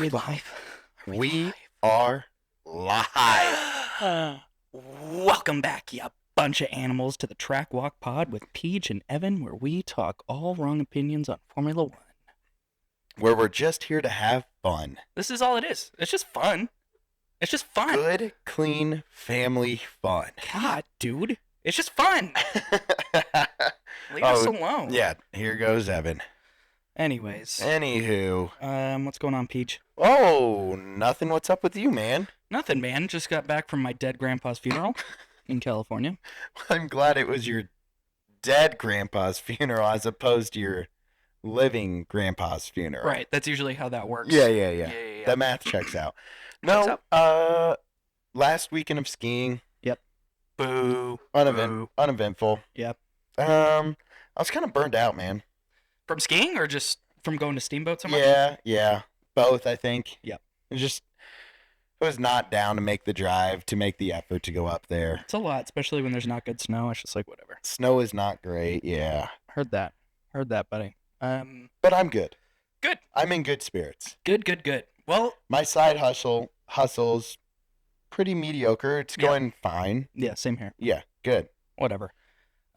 we live? We are live. Welcome back, you bunch of animals, to the Track Walk Pod with Peach and Evan, where we talk all wrong opinions on Formula One. Where we're just here to have fun. This is all it is. It's just fun. It's just fun. Good, clean, family fun. God, dude. It's just fun. Leave us alone. Yeah, here goes Evan. Anyways. Anywho. What's going on, Peach? Oh, nothing. What's up with you, man? Nothing, man. Just got back from my dead grandpa's funeral in California. I'm glad it was your dead grandpa's funeral as opposed to your living grandpa's funeral. Right. That's usually how that works. Yeah. That math checks out. No, last weekend of skiing. Yep. Boo. Uneventful. Yep. I was kind of burned out, man. From skiing or just from going to steamboats? Yeah. Both, I think. Yep. I was not down to make the drive, to make the effort to go up there. It's a lot, especially when there's not good snow. It's just like, whatever. Snow is not great, yeah. Heard that, buddy. But I'm good. Good. I'm in good spirits. Good. Well, my side hustle's pretty mediocre. It's going fine. Yeah, same here. Yeah, good. Whatever.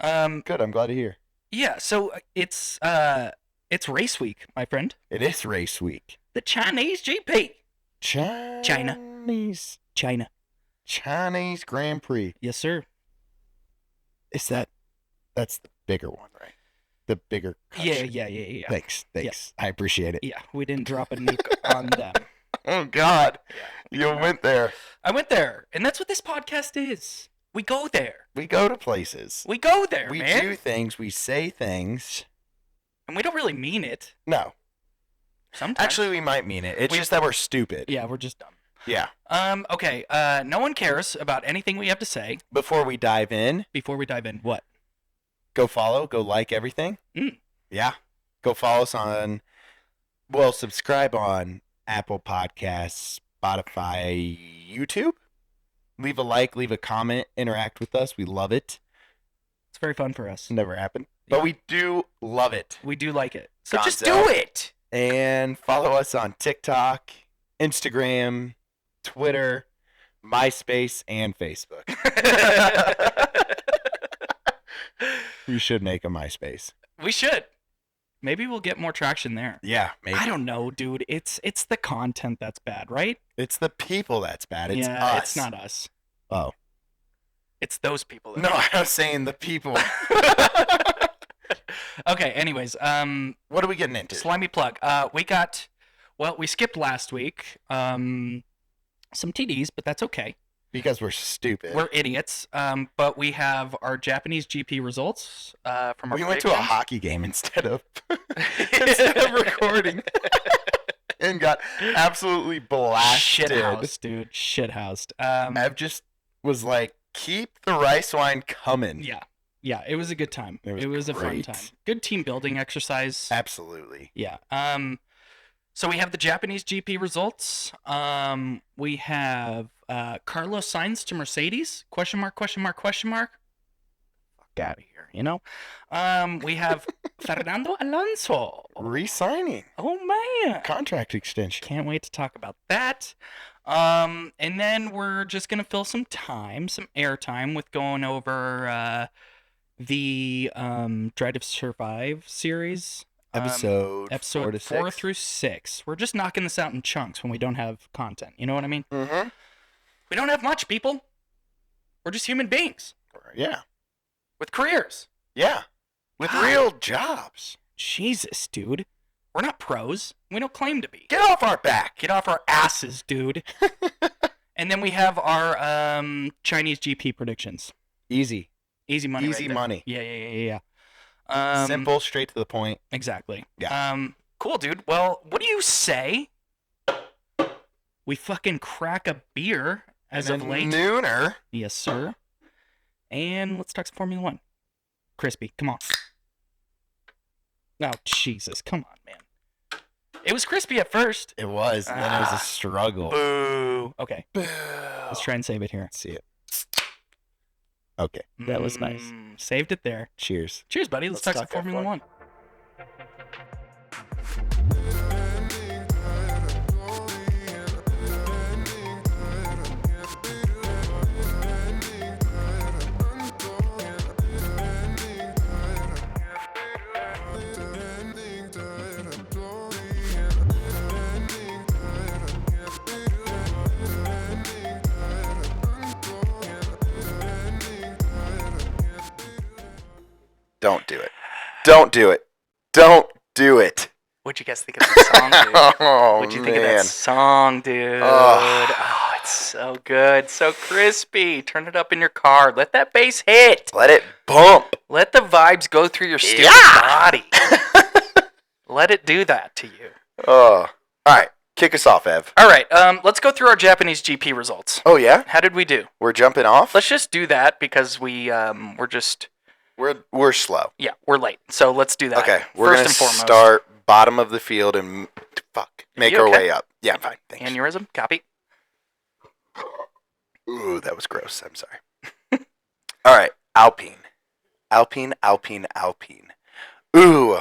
Good, I'm glad to hear. Yeah, so it's race week, my friend. It is race week. The Chinese GP. China. Chinese Grand Prix. Yes, sir. That's the bigger one, right? The bigger country. Yeah. Thanks. Yeah. I appreciate it. Yeah, we didn't drop a nuke on them. Oh, God. Yeah. You went there. I went there, and that's what this podcast is. We go there. We go to places. We go there, we man. We do things. We say things. And we don't really mean it. No. Sometimes. Actually, we might mean it. It's just that we're stupid. Yeah, we're just dumb. Yeah. Okay. No one cares about anything we have to say. Before we dive in, what? Go follow, go like everything. Yeah. Go follow us subscribe on Apple Podcasts, Spotify, YouTube. Leave a like, leave a comment, interact with us. We love it. It's very fun for us. Never happened. But we do love it. We do like it. So just do it. And follow us on TikTok, Instagram, Twitter, MySpace, and Facebook. We should make a MySpace. We should. Maybe we'll get more traction there. Yeah, maybe. I don't know, dude. It's the content that's bad, right? It's the people that's bad. It's us. It's not us. Oh. It's those people. No, I was saying the people. Okay, anyways. What are we getting into? Slimy plug. We skipped last week. Some TDs, but that's okay. Because we're stupid. We're idiots. But we have our Japanese GP results from our We went to a hockey game instead of recording. And got absolutely blasted. Shithoused, dude. Shithoused. Ev just was like, keep the rice wine coming. Yeah, it was a good time. It was a fun time. Good team building exercise. Absolutely. Yeah. So we have the Japanese GP results. We have Carlos Sainz to Mercedes? ? Fuck out of here, you know? We have Fernando Alonso. Re-signing. Oh, man. Contract extension. Can't wait to talk about that. And then we're just going to fill some airtime with going over the Drive to Survive series. Episode 4 through 6. We're just knocking this out in chunks when we don't have content. You know what I mean? Mm-hmm. We don't have much, people. We're just human beings. Yeah. With careers. Yeah. With real jobs. Jesus, dude. We're not pros. We don't claim to be. Get off our back. Get off our asses, dude. And then we have our Chinese GP predictions. Easy money. Easy money. Yeah. Simple, straight to the point. Exactly. Yeah. Cool, dude. Well, what do you say we fucking crack a beer as of late? Nooner. Yes, sir. And let's talk some Formula One. Crispy, come on. Oh, Jesus. Come on, man. It was crispy at first. It was. And then it was a struggle. Boo. Okay. Boo. Let's try and save it here. Let's see it. Okay. That was nice. Saved it there. Cheers. Cheers, buddy. Let's talk some Formula One. Don't do it. Don't do it. Don't do it. What'd you guys think of the song, dude? Oh, What'd you think of that song, dude? Oh, it's so good. So crispy. Turn it up in your car. Let that bass hit. Let it bump. Let the vibes go through your stupid body. Let it do that to you. Oh. All right. Kick us off, Ev. All right. Let's go through our Japanese GP results. Oh, yeah? How did we do? We're jumping off? Let's just do that because we're just... We're slow. Yeah, we're late. So let's do that. Okay. We're going to start bottom of the field and make our way up. Yeah, I'm fine. Thanks. Aneurysm? Copy. Ooh, that was gross. I'm sorry. All right. Alpine. Ooh.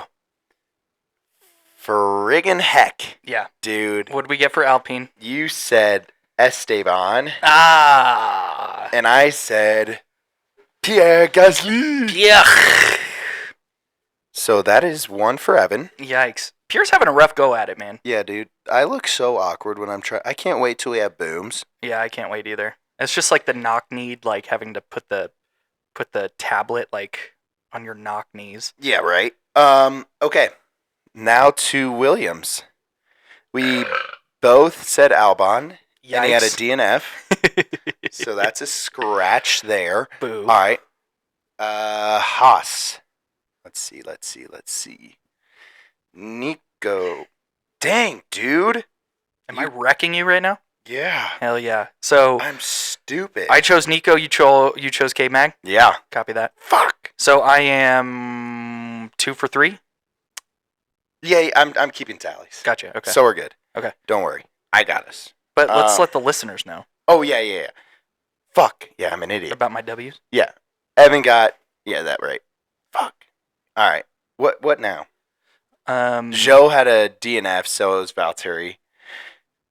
Friggin' heck. Yeah. Dude. What did we get for Alpine? You said Esteban. Ah. And I said Pierre Gasly. Yeah. So that is one for Evan. Yikes. Pierre's having a rough go at it, man. Yeah, dude. I look so awkward when I'm trying. I can't wait till we have booms. Yeah, I can't wait either. It's just like the knock knee, like having to put the tablet like on your knock knees. Yeah, right. Okay. Now to Williams. We both said Albon. Yikes. And he had a DNF. So that's a scratch there. Boo. All right. Haas. Let's see. Nico. Dang, dude. Am I wrecking you right now? Yeah. Hell yeah. So I'm stupid. I chose Nico. You chose K-Mag. Yeah. Copy that. Fuck. So I am 2 for 3. Yeah, I'm keeping tallies. Gotcha. Okay. So we're good. Okay. Don't worry. I got us. But let's let the listeners know. Oh, yeah. Fuck. Yeah, I'm an idiot. About my W's? Yeah. Evan got... Yeah, that right. Fuck. All right. What now? Joe had a DNF, so it was Valtteri.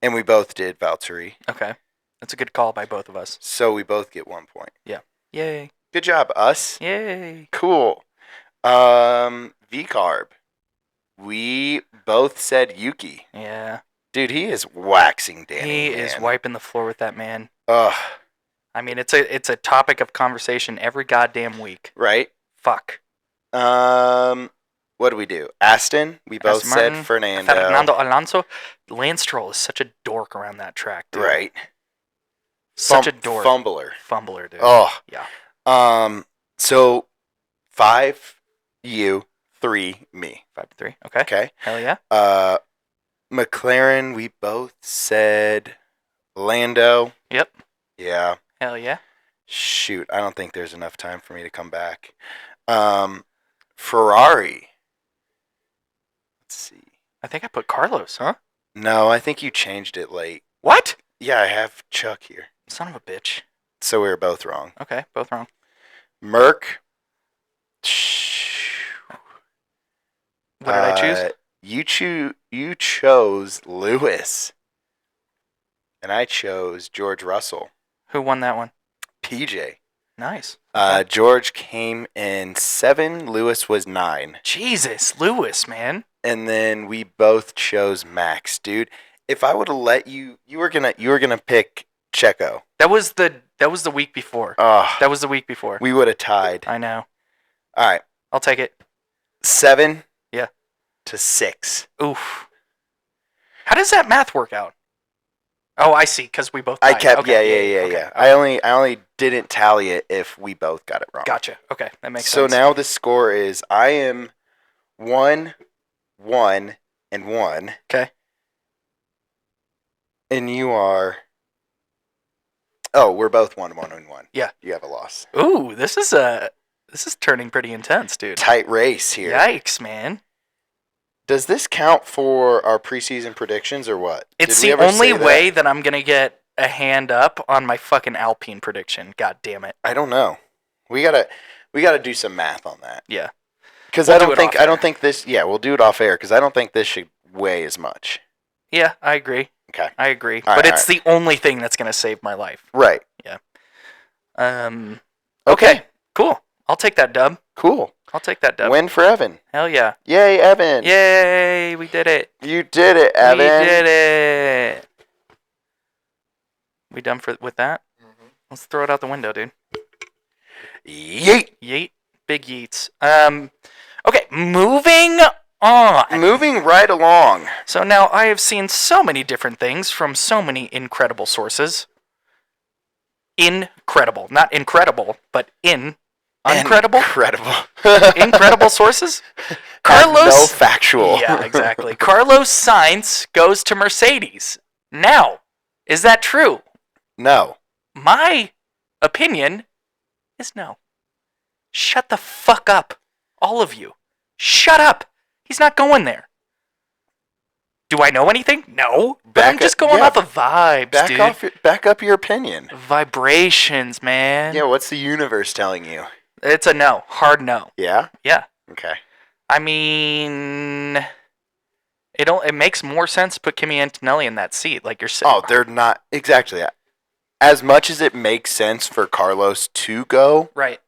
And we both did Valtteri. Okay. That's a good call by both of us. So we both get 1 point. Yeah. Yay. Good job, us. Yay. Cool. V-Carb. We both said Yuki. Yeah. Dude, he is waxing Danny. He is wiping the floor with that man. Ugh. I mean, it's a topic of conversation every goddamn week. Right? Fuck. What do we do? Aston? We both said Fernando. Fernando Alonso. Lance Stroll is such a dork around that track, dude. Right. Such a dork. Fumbler, dude. Oh. Yeah. So 5 you, 3 me. 5 to 3. Okay. Okay. Hell yeah. McLaren, we both said Lando. Yep. Yeah. Hell yeah. Shoot, I don't think there's enough time for me to come back. Ferrari. Let's see. I think I put Carlos, huh? No, I think you changed it late. What? Yeah, I have Chuck here. Son of a bitch. So we were both wrong. Okay, both wrong. Merc. What did I choose? You chose Lewis. And I chose George Russell. Who won that one? PJ. Nice. George came in 7. Lewis was 9. Jesus, Lewis, man. And then we both chose Max, dude. If I would have let you, you were gonna pick Checo. That was the week before. That was the week before. We would have tied. I know. All right. I'll take it. 7. Yeah. To 6. Oof. How does that math work out? Oh, I see. Because we both tied. I kept. Okay. Yeah. Okay. I only didn't tally it if we both got it wrong. Gotcha. Okay, that makes sense. So now the score is I am 1, 1, and 1. Okay. And you are. Oh, we're both 1, 1, and 1. Yeah. You have a loss. Ooh, this is turning pretty intense, dude. Tight race here. Yikes, man. Does this count for our preseason predictions or what? It's the only way that I'm going to get a hand up on my fucking Alpine prediction. God damn it. I don't know. We got to do some math on that. Yeah. Cuz I don't think this we'll do it off air cuz I don't think this should weigh as much. Yeah, I agree. Okay. I agree. All but right, it's the only thing that's going to save my life. Right. Yeah. Okay. Cool. I'll take that dub. Cool. I'll take that dub. Win for Evan. Hell yeah. Yay, Evan. Yay, we did it. You did it, Evan. We did it. We done with that? Mm-hmm. Let's throw it out the window, dude. Yeet. Yeet. Big yeets. Okay, moving on. Moving right along. So now I have seen so many different things from so many incredible sources. Incredible. Not incredible, but uncredible? Incredible. Incredible sources? Carlos. No factual. Yeah, exactly. Carlos Sainz goes to Mercedes. Now, is that true? No. My opinion is no. Shut the fuck up. All of you. Shut up. He's not going there. Do I know anything? No. But I'm just going off of vibes, dude. Back up your opinion. Vibrations, man. Yeah, what's the universe telling you? It's a no. Hard no. Yeah? Yeah. Okay. I mean, it makes more sense to put Kimi Antonelli in that seat, like you're saying. Oh, they're not exactly. As much as it makes sense for Carlos to go, right?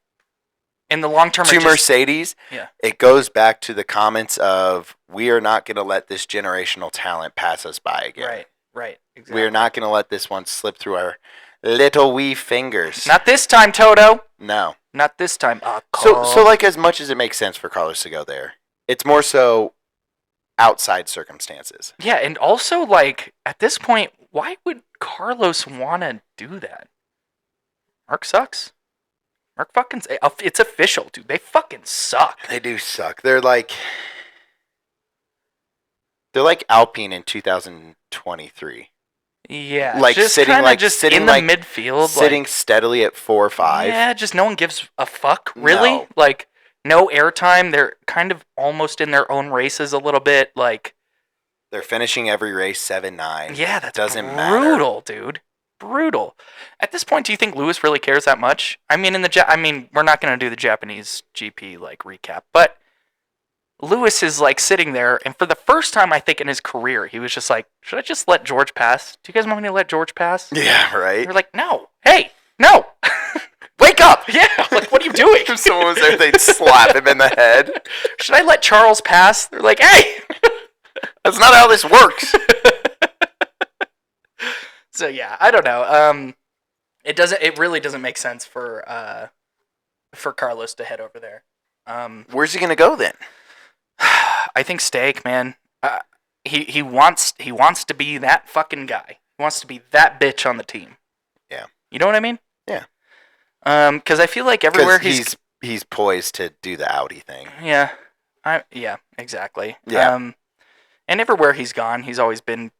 In the long term, to Mercedes, yeah, it goes back to the comments of we are not going to let this generational talent pass us by again. Right. Right. Exactly. We are not going to let this one slip through our little wee fingers. Not this time, Toto. No. Not this time. So like, as much as it makes sense for Carlos to go there, it's more so outside circumstances. Yeah, and also, like, at this point, why would Carlos want to do that? Mark sucks. Mark fucking... It's official, dude. They fucking suck. They do suck. They're like Alpine in 2023. Yeah, like just sitting in the midfield, sitting steadily at 4 or 5. Yeah, just no one gives a fuck. Really, No. Like no airtime. They're kind of almost in their own races a little bit. Like they're finishing every race 7-9. Yeah, that's doesn't brutal, matter. Dude. Brutal. At this point, do you think Lewis really cares that much? I mean, we're not going to do the Japanese GP like recap, but Lewis is like sitting there, and for the first time, I think in his career, he was just like, "Should I just let George pass? Do you guys want me to let George pass?" Yeah, right. They're like, "No, hey, no, wake up!" Yeah, like, what are you doing? If someone was there, they'd slap him in the head. Should I let Charles pass? They're like, "Hey, that's not how this works." So yeah, I don't know. It really doesn't make sense for Carlos to head over there. Where's he gonna go then? I think steak, man. He wants to be that fucking guy. He wants to be that bitch on the team. Yeah. You know what I mean? Yeah. Because I feel like everywhere he's poised to do the Audi thing. Yeah. Yeah, exactly. Yeah. And everywhere he's gone, he's always been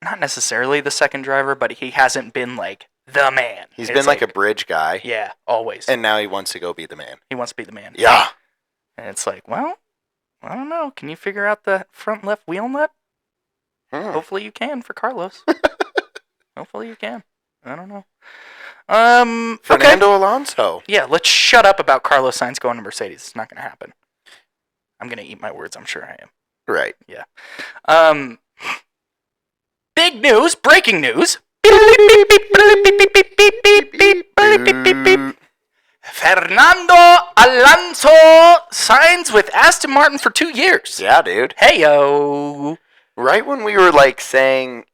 not necessarily the second driver, but he hasn't been like the man. He's been like a bridge guy. Yeah, always. And now he wants to go be the man. He wants to be the man. Yeah. And it's like, well, I don't know. Can you figure out the front left wheel nut? Hopefully you can for Carlos. Hopefully you can. I don't know. Fernando Alonso. Yeah, let's shut up about Carlos Sainz going to Mercedes. It's not going to happen. I'm going to eat my words. I'm sure I am. Right. Yeah. Big news. Breaking news. Fernando Alonso signs with Aston Martin for 2 years. Yeah, dude. Hey-yo. Right when we were like saying,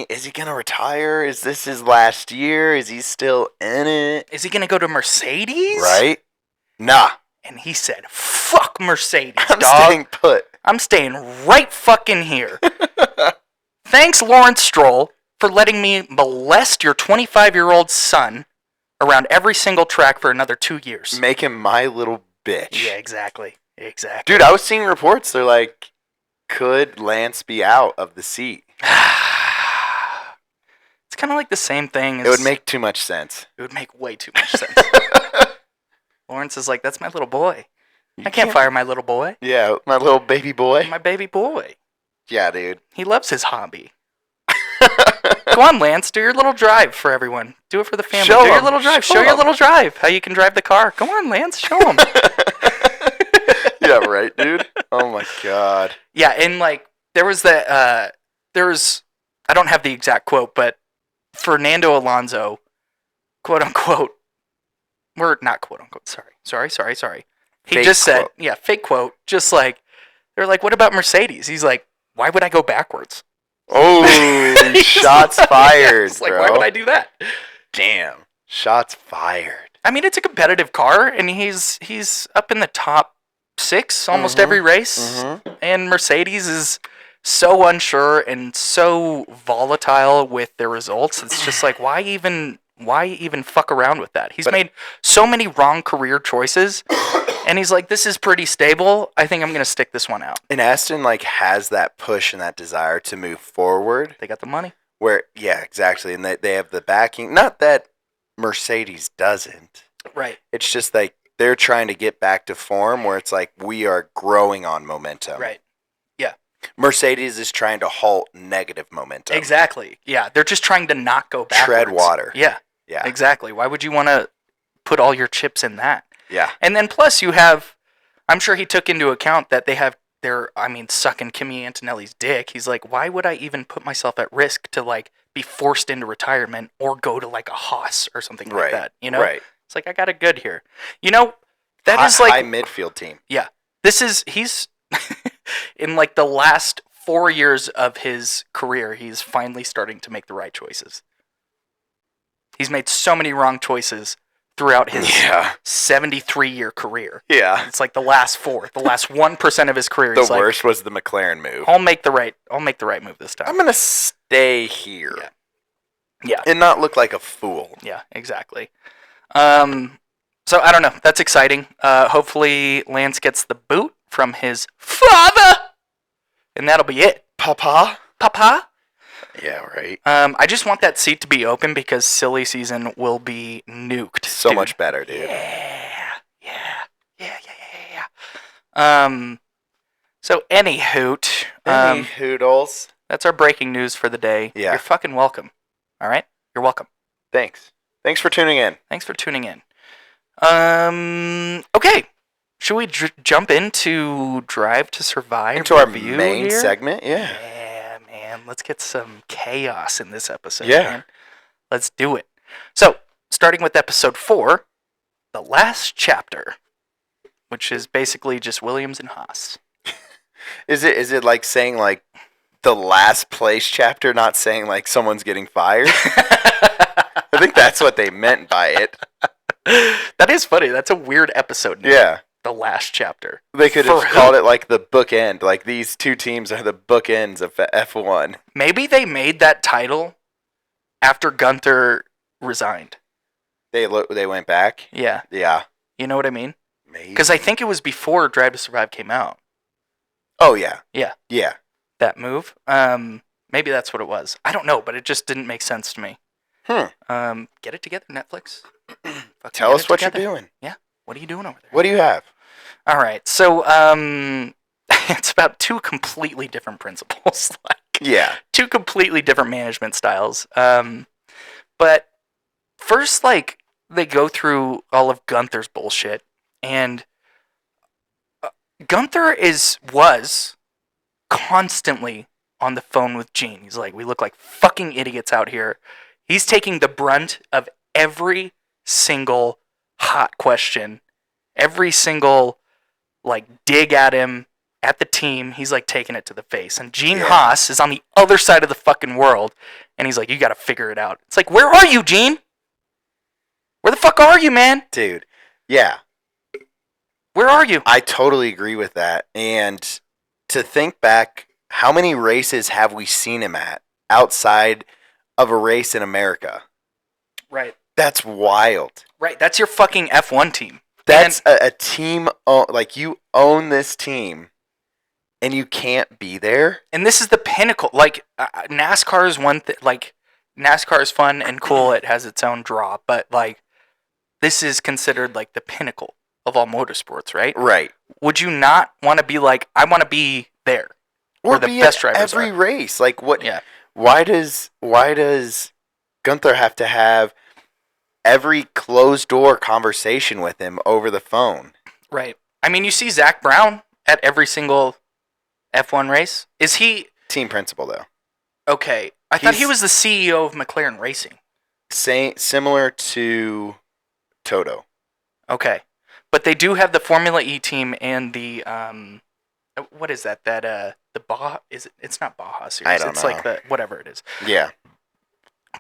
is he going to retire? Is this his last year? Is he still in it? Is he going to go to Mercedes? Right? Nah. And he said, fuck Mercedes, I'm dog. staying put. I'm staying right fucking here. Thanks, Lawrence Stroll, for letting me molest your 25-year-old son around every single track for another 2 years. Make him my little bitch. Yeah, exactly. Exactly. Dude, I was seeing reports. They're like, could Lance be out of the seat? It's kind of like the same thing as... It would make too much sense. It would make way too much sense. Lawrence is like, that's my little boy. I can't fire my little boy. Yeah, my little baby boy. My baby boy. Yeah, dude. He loves his hobby. Go on, Lance. Do your little drive for everyone. Do it for the family. Do your little drive. Show your little drive. How you can drive the car. Go on, Lance. Show them. Yeah, right, dude. Oh, my God. Yeah, and, like, there was I don't have the exact quote, but Fernando Alonso, quote unquote, or not quote unquote, sorry. He just said, fake quote, just like, they're like, what about Mercedes? He's like, why would I go backwards? Oh, shots fired, like, bro. why would I do that? Damn. Shots fired. I mean, it's a competitive car, and he's up in the top 6 almost every race. And Mercedes is so unsure and so volatile with their results. It's just like, why even fuck around with that? He's made so many wrong career choices, and he's like, this is pretty stable. I think I'm going to stick this one out. And Aston has that push and that desire to move forward. They got the money. Yeah, exactly. And they have the backing. Not that Mercedes doesn't. Right. It's just they're trying to get back to form where it's like we are growing on momentum. Right. Yeah. Mercedes is trying to halt negative momentum. Exactly. Yeah. They're just trying to not go backwards. Tread water. Yeah. Yeah. Exactly. Why would you want to put all your chips in that? Yeah. And then plus you have, I'm sure he took into account that they have sucking Kimi Antonelli's dick. He's like, why would I even put myself at risk to be forced into retirement or go to a Haas or something like that? Right. It's like, I got it good here. That is high midfield team. Yeah. He's in the last 4 years of his career, he's finally starting to make the right choices. He's made so many wrong choices throughout his 73-year career. Yeah. It's the last 1% of his career. The worst was the McLaren move. I'll make the right move this time. I'm going to stay here. Yeah. And not look like a fool. Yeah, exactly. So I don't know. That's exciting. Hopefully Lance gets the boot from his father. And that'll be it. Papa? Yeah, right. I just want that seat to be open because silly season will be nuked. So much better, dude. Yeah. So any hoot. Any hoodles. That's our breaking news for the day. Yeah. You're fucking welcome. All right? You're welcome. Thanks for tuning in. Okay. Should we jump into Drive to Survive? Into our main segment? Yeah. Yeah, man. Let's get some chaos in this episode. Yeah. Man. Let's do it. So, starting with episode 4, the last chapter, which is basically just Williams and Haas. Is it like saying the last place chapter, not saying someone's getting fired? I think that's what they meant by it. That is funny. That's a weird episode name. Yeah. The last chapter. They could have called it the bookend. These two teams are the bookends of F1. Maybe they made that title after Gunther resigned. They went back? Yeah. Yeah. You know what I mean? Maybe. Because I think it was before Drive to Survive came out. Oh, yeah. Yeah. Yeah. That move. Maybe that's what it was. I don't know, but it just didn't make sense to me. Get it together, Netflix. Tell us what you're doing. Yeah. What are you doing over there? What do you have? All right. So, it's about 2 completely different principles. Yeah. 2 completely different management styles. But first, they go through all of Gunther's bullshit, and Gunther was constantly on the phone with Gene. He's like, we look like fucking idiots out here. He's taking the brunt of every single hot question, every single dig at him, at the team. He's taking it to the face. And Gene Haas is on the other side of the fucking world, and he's like, you got to figure it out. It's like, where are you, Gene? Where the fuck are you, man? Dude, yeah. Where are you? I totally agree with that. And to think back, how many races have we seen him at outside of a race in America? Right. That's wild. Right. That's your fucking F1 team. That's a team. You own this team, and you can't be there. And this is the pinnacle. NASCAR is one thing. NASCAR is fun and cool. It has its own draw. But, this is considered, the pinnacle of all motorsports, right? Right. Would you not want to be I want to be there? Or the be best at drivers every are. race. What? Yeah. Why does Gunther have to have every closed door conversation with him over the phone? Right. I mean, you see Zach Brown at every single F1 race. Is he team principal though? Okay. I thought he was the CEO of McLaren Racing. Similar to Toto. Okay. But they do have the Formula E team and the what is that? The Baja it's not Baja series. I don't it's know. the whatever it is. Yeah.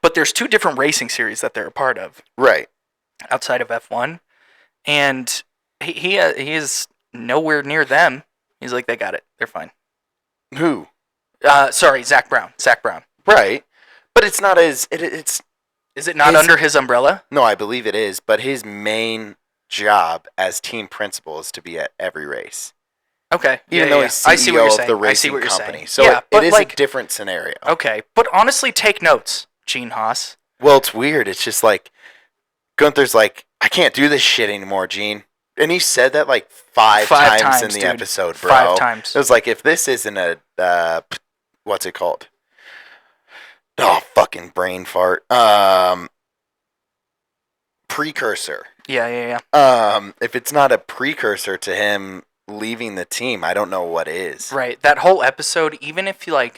But there's 2 different racing series that they're a part of. Right. outside of F1, and he is nowhere near them. He's like, they got it. They're fine. Who? Sorry, Zach Brown. Right. But it's not it's... Is it not under his umbrella? No, I believe it is. But his main job as team principal is to be at every race. Okay. Even though he's CEO of the racing company. So it is a different scenario. Okay. But honestly, take notes, Gene Haas. Well, it's weird. It's just like, Gunther's like, I can't do this shit anymore, Gene. And he said that like five times in the episode, bro. 5 times. It was like, if this isn't a, what's it called? Oh, fucking brain fart. Precursor. Yeah. If it's not a precursor to him leaving the team, I don't know what is. Right. That whole episode, even if you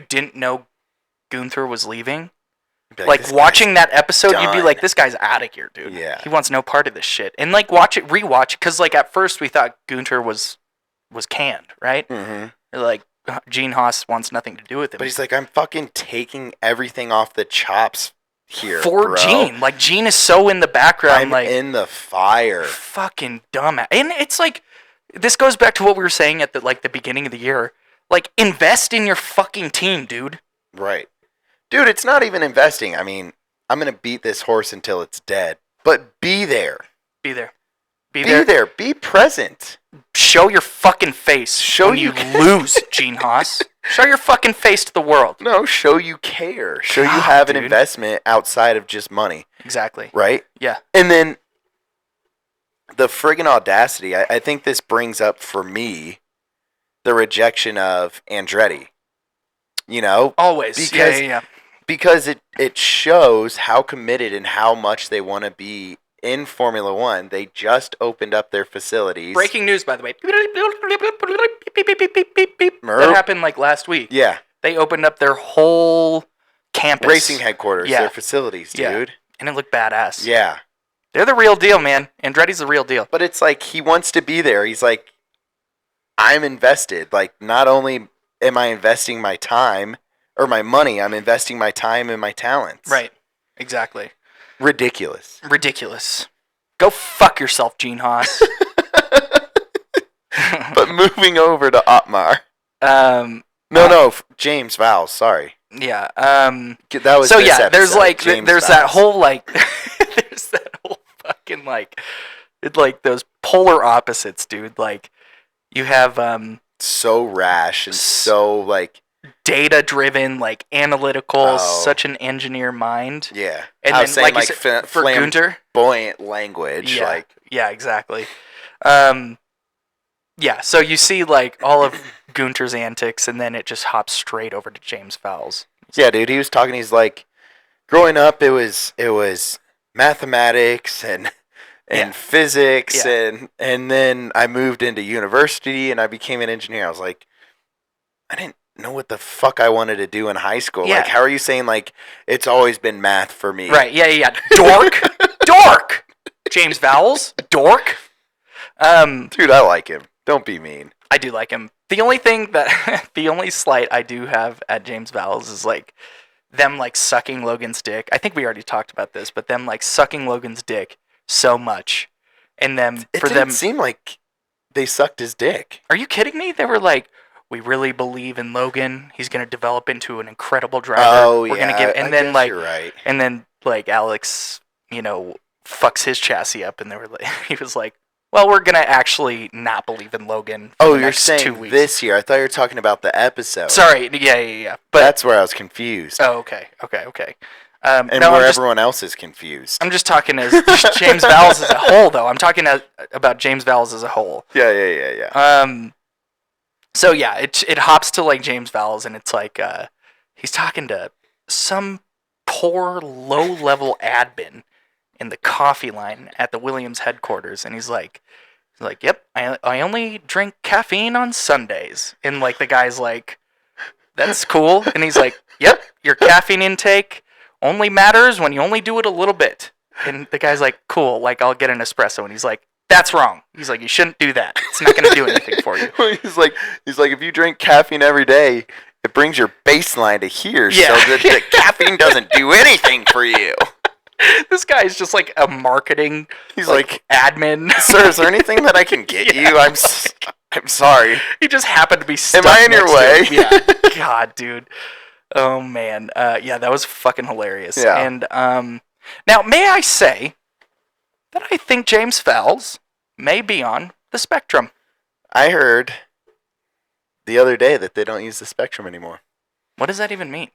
didn't know Gunther was leaving, like watching that episode, you'd be like, this guy's out of here, dude. Yeah. He wants no part of this shit. And like rewatch, because like at first we thought Gunther was canned, right? Mm-hmm. Like Gene Haas wants nothing to do with him. But he's like, I'm fucking taking everything off the chops here, for bro. Gene. Like Gene is so in the background. I'm like in the fire. Fucking dumbass. And it's like, this goes back to what we were saying at the beginning of the year. Like, invest in your fucking team, dude. Right. Dude, it's not even investing. I mean, I'm going to beat this horse until it's dead. But be there. Be there. Be present. Show your fucking face when you lose, Gene Haas. Show your fucking face to the world. No, show you care. Show you have an investment outside of just money. Exactly. Right? Yeah. And then the friggin' audacity, I think this brings up for me the rejection of Andretti. You know? Always. Because it shows how committed and how much they want to be in Formula One. They just opened up their facilities. Breaking news, by the way. That happened like last week. Yeah. They opened up their whole campus. Racing headquarters, their facilities, dude. Yeah. And it looked badass. Yeah. They're the real deal, man. Andretti's the real deal. But it's like he wants to be there. He's like, I'm invested. Like, not only am I investing my time or my money, I'm investing my time and my talents. Right. Exactly. Ridiculous. Go fuck yourself, Gene Haas. But moving over to Otmar. James Vowles, sorry. Yeah. That was so this yeah, episode, there's like James there's Vowles. that whole like there's that whole fucking like those polar opposites, dude. Like you have so rash and so like data driven, like analytical, such an engineer mind. Yeah. And I then was saying, like for Gunther, flamboyant language. Yeah. Like yeah, exactly. Yeah, so you see like all of Gunther's antics, and then it just hops straight over to James Vowles. Yeah, dude, he was talking. He's like, growing up, it was mathematics and physics, and then I moved into university and I became an engineer. I was like, I didn't know what the fuck I wanted to do in high school. Yeah. Like, how are you saying like it's always been math for me? Right? Yeah. Dork. James Vowles, dork. Dude, I like him. Don't be mean. I do like him. The only slight I do have at James Vowles is like them like sucking Logan's dick. I think we already talked about this, but them like sucking Logan's dick so much, and them it didn't seem like they sucked his dick. Are you kidding me? They were like, we really believe in Logan. He's gonna develop into an incredible driver. Oh, We're yeah. Gonna give, and then like, you're right. And then like Alex, fucks his chassis up, and they were like, he was like, well, we're gonna actually not believe in Logan. For the you're next saying 2 weeks. This year? I thought you were talking about the episode. Sorry, yeah. But that's where I was confused. Oh, okay. And where everyone else is confused. I'm just talking as James Vowles as a whole, though. I'm talking about James Vowles as a whole. Yeah. So yeah, it hops to like James Vowles, and it's like he's talking to some poor low-level admin in the coffee line at the Williams headquarters, and he's like, yep, I only drink caffeine on Sundays, and like the guy's like, that's cool, and he's like, yep, your caffeine intake only matters when you only do it a little bit, and the guy's like, cool, like I'll get an espresso, and he's like, that's wrong. He's like, you shouldn't do that. It's not going to do anything for you. he's like, if you drink caffeine every day, it brings your baseline to here, so that the caffeine doesn't do anything for you. This guy is just like a marketing. He's like, admin. sir, is there anything that I can get you? I'm sorry. He just happened to be stuck. Am I in your way? Yeah. God, dude. Oh man. Yeah, that was fucking hilarious. Yeah. And now may I say that I think James Fowles may be on the spectrum. I heard the other day that they don't use the spectrum anymore. What does that even mean?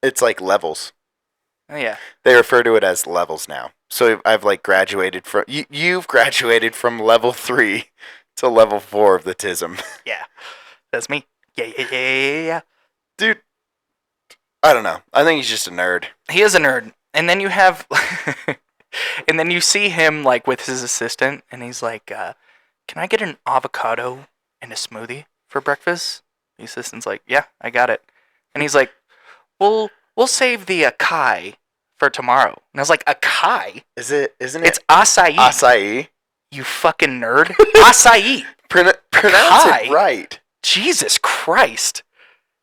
It's like levels. Oh yeah. They refer to it as levels now. So I've like graduated from you've graduated from level 3 to level 4 of the TISM. Yeah. That's me. Yeah. Dude, I don't know. I think he's just a nerd. He is a nerd. And then you have and then you see him like with his assistant and he's like, can I get an avocado and a smoothie for breakfast? The assistant's like, yeah, I got it. And he's like, we'll save the acai for tomorrow. And I was like, acai? Isn't it? It's acai. Acai. You fucking nerd. Acai. Pronounce Acai? it right. Jesus Christ.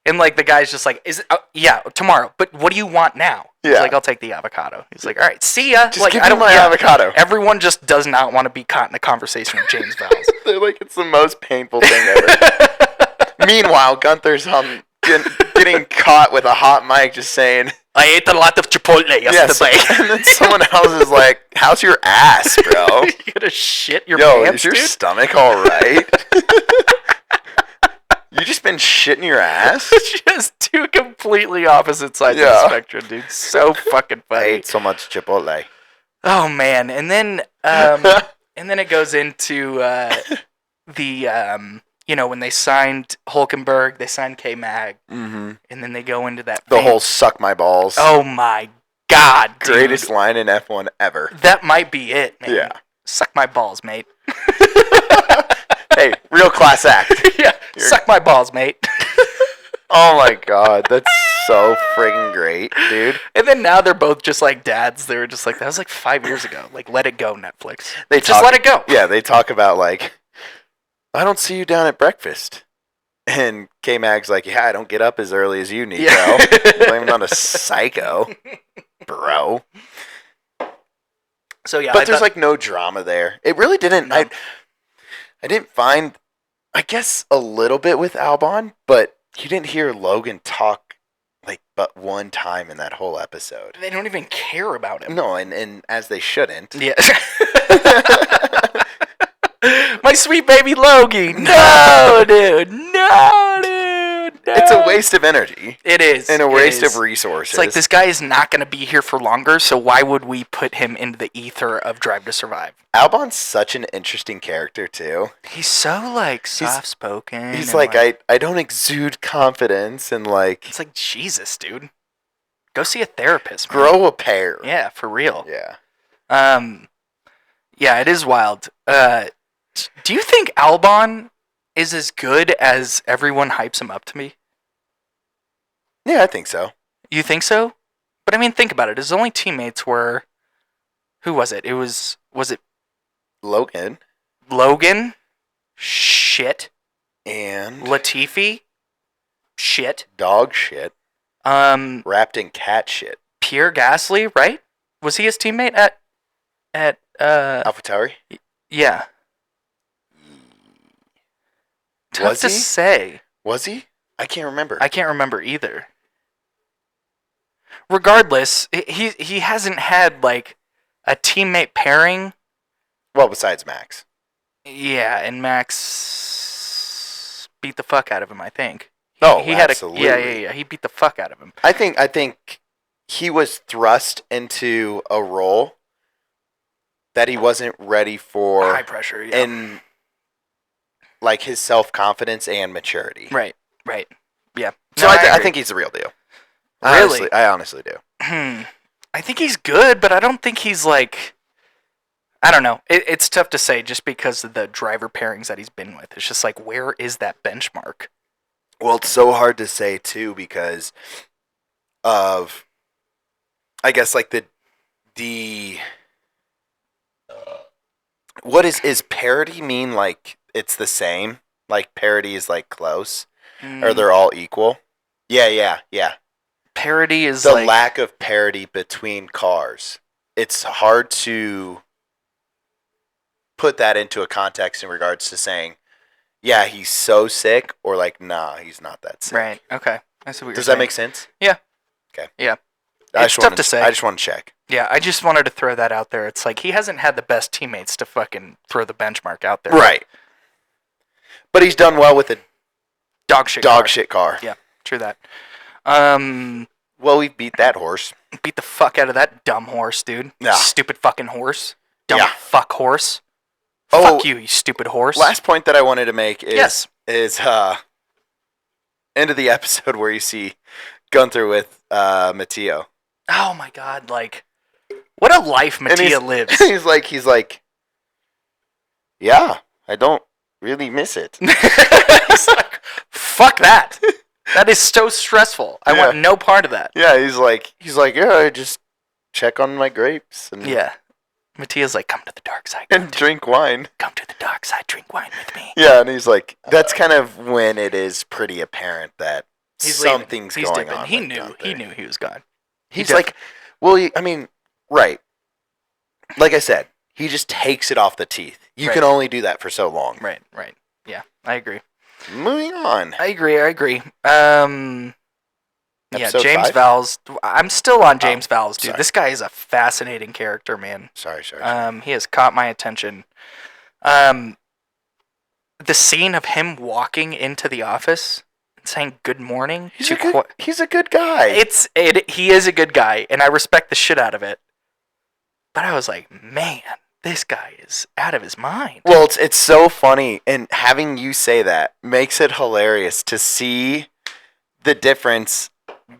And like the guy's just like, is it? Yeah, tomorrow. But what do you want now? He's Yeah. like, I'll take the avocado. He's like, all right, see ya. Just like, give me my avocado. Everyone just does not want to be caught in a conversation with James Vowles. They're like, it's the most painful thing ever. Meanwhile, Gunther's getting caught with a hot mic just saying, I ate a lot of Chipotle yesterday. Yes. And then someone else is like, how's your ass, bro? You gonna shit your Yo, pants, is your dude? stomach all right? You just been shitting your ass? Just two completely opposite sides of Yeah. the spectrum, dude. So fucking I funny. ate so much Chipotle. Oh man, and then it goes into the when they signed Hulkenberg, they signed K-Mag, Mm-hmm. and then they go into that The whole suck my balls. Oh my god, dude. Greatest line in F1 ever. That might be it, man. Yeah. Suck my balls, mate. Hey, real class act. Yeah, suck my balls, mate. Oh my god, that's so friggin' great, dude. And then now they're both just like dads. They were just like, that was like 5 years ago. Like, let it go, Netflix. They just let it go. Yeah, they talk about like, I don't see you down at breakfast. And K-Mag's like, yeah, I don't get up as early as you need, bro. I'm not a psycho, bro. So yeah, But there's like no drama there. It really didn't. No. I didn't find, I guess, a little bit with Albon, but you didn't hear Logan talk like but one time in that whole episode. They don't even care about him. No, and as they shouldn't. Yeah. My sweet baby Logie. No, dude. No, dude. No. It's a waste of energy. It is. And a waste of resources. It's like this guy is not going to be here for longer, so why would we put him into the ether of Drive to Survive? Albon's such an interesting character, too. He's so, like, soft-spoken. He's like, I don't exude confidence, and, like... It's like, Jesus, dude. Go see a therapist, man. Grow a pair. Yeah, for real. Yeah. Yeah, it is wild. Do you think Albon is as good as everyone hypes him up to be? Yeah, I think so. You think so? But I mean, think about it. His only teammates were... Who was it? Was it Logan. Logan? Shit. And... Latifi? Shit. Dog shit. Wrapped in cat shit. Pierre Gasly, right? Was he his teammate at AlphaTauri? Yeah. Tough Was to he? say. Was he? I can't remember. I can't remember either. Regardless, he hasn't had like a teammate pairing. Well, besides Max. Yeah, and Max beat the fuck out of him, I think. Oh, he absolutely. Yeah. He beat the fuck out of him. I think he was thrust into a role that he wasn't ready for. High pressure, yeah. In like his self-confidence and maturity. Right. Yeah. So No, I agree. think he's the real deal. Really? I honestly do. I think he's good, but I don't think he's like... I don't know. It's tough to say just because of the driver pairings that he's been with. It's just like, where is that benchmark? Well, it's so hard to say too because of, I guess, like the what is parity mean? Like it's the same? Like parity is like close, or they're all equal? Yeah. Parity is The like... lack of parity between cars it's hard to put that into a context in regards to saying, yeah, he's so sick, or like, nah, he's not that sick. Right. Okay. I see what you're Does saying. that make sense? Yeah. Okay. Yeah. It's tough to say. I just want to check. Yeah, I just wanted to throw that out there. It's like he hasn't had the best teammates to fucking throw the benchmark out there. Right. But he's done well with a Dog shit car. Yeah, true that. Well, we beat that horse. Beat the fuck out of that dumb horse, dude. Yeah. Stupid fucking horse. Dumb Yeah. fuck horse. Oh, Fuck you, you stupid horse. Last point that I wanted to make is Yes. end of the episode where you see Gunther with Matteo. Oh my god, like, what a life Mattia lives. He's like, yeah, I don't really miss it. He's like, fuck that. That is so stressful. I want no part of that. Yeah, he's like, yeah, I just check on my grapes and Yeah. Mattia's like, come to the dark side. and drink wine. Come to the dark side, drink wine with me. Yeah, and he's like, that's kind of when it is pretty apparent that something's He's going dipping. on. He with knew. Gunther. He knew he was gone. He's like, well, I mean, right. Like I said, he just takes it off the teeth. You can only do that for so long. Right. Yeah, I agree. Moving on. I agree. Yeah, Episode James 5? Vowles. I'm still on James Vowles, dude. sorry. This guy is a fascinating character, man. Sorry. He has caught my attention. The scene of him walking into the office and saying good morning. He's a good guy. He is a good guy, and I respect the shit out of it. But I was like, man, this guy is out of his mind. Well, it's so funny, and having you say that makes it hilarious to see the difference